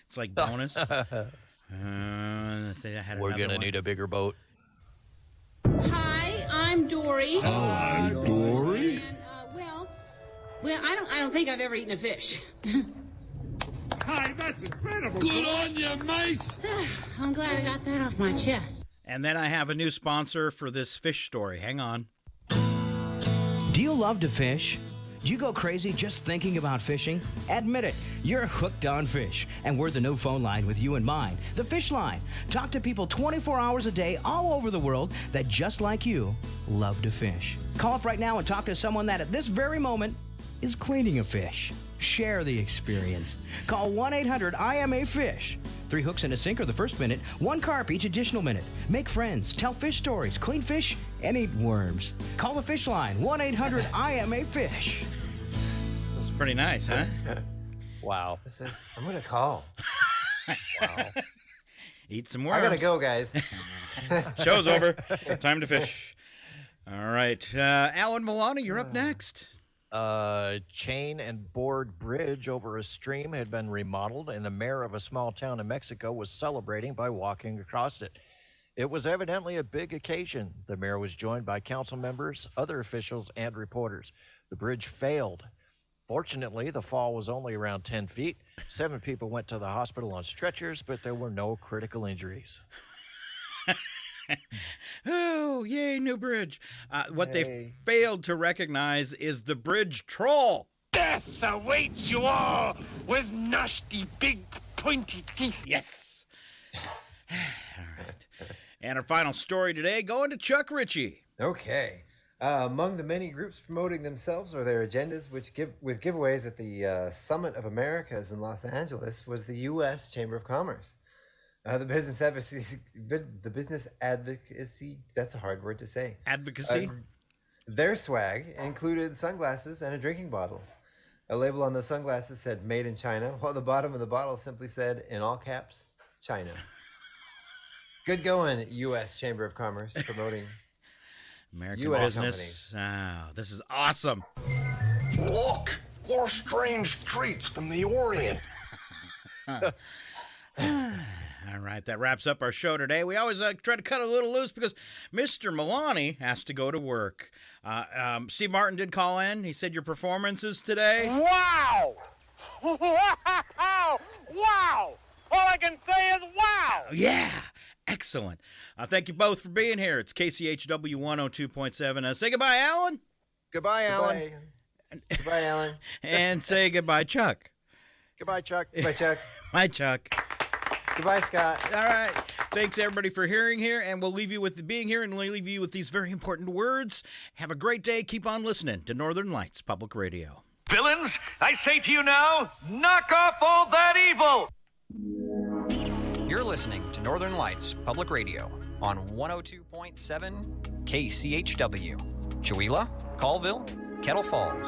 It's like bonus. We're gonna need a bigger boat. Hi, I'm Dory. Hi, Dory. And, well, I don't think I've ever eaten a fish. Hi, that's incredible. Good on you, mate. I'm glad I got that off my chest. And then I have a new sponsor for this fish story. Hang on. Do you love to fish? Do you go crazy just thinking about fishing? Admit it, you're hooked on fish. And we're the new phone line with you in mind, the Fish Line. Talk to people 24 hours a day all over the world that, just like you, love to fish. Call up right now and talk to someone that at this very moment is cleaning a fish. Share the experience. Call 1-800-IMA-FISH. 3 hooks and a sinker the first minute, 1 carp each additional minute. Make friends, tell fish stories, clean fish, and eat worms. Call the Fish Line, 1-800-IMA-FISH. That's pretty nice, huh? Wow. I'm going to call. Wow. Eat some worms. I got to go, guys. Show's over. Time to fish. All right. Alan Milano, you're up next. Chain and board bridge over a stream had been remodeled, and the mayor of a small town in Mexico was celebrating by walking across it. It was evidently a big occasion. The mayor was joined by council members, other officials, and reporters. The bridge failed. Fortunately, the fall was only around 10 feet. 7 people went to the hospital on stretchers, but there were no critical injuries. Oh, yay, new bridge. What they failed to recognize is the bridge troll. Death awaits you all with nasty, big, pointy teeth. Yes. All right. And our final story today, going to Chuck Ritchie. Okay. Among the many groups promoting themselves or their agendas, with giveaways at the Summit of Americas in Los Angeles, was the U.S. Chamber of Commerce. The business advocacy, that's a hard word to say. Advocacy? Their swag included sunglasses and a drinking bottle. A label on the sunglasses said "Made in China," while the bottom of the bottle simply said, in all caps, China. Good going, U.S. Chamber of Commerce, promoting American US business. Oh, this is awesome. Look, more strange treats from the Orient. All right, that wraps up our show today. We always try to cut a little loose because Mr. Milani has to go to work. Steve Martin did call in. He said your performances today. Wow! Wow! Wow! All I can say is wow! Yeah, excellent. Thank you both for being here. It's KCHW 102.7. Say goodbye, Alan. Goodbye, Alan. Goodbye, Alan. And say goodbye, Chuck. Goodbye, Chuck. Goodbye, Chuck. Bye, Chuck. Goodbye, Scott. All right. Thanks, everybody, for hearing here, and we'll leave you with being here, and we'll leave you with these very important words. Have a great day. Keep on listening to Northern Lights Public Radio. Villains, I say to you now, knock off all that evil! You're listening to Northern Lights Public Radio on 102.7 KCHW. Chewelah, Colville, Kettle Falls.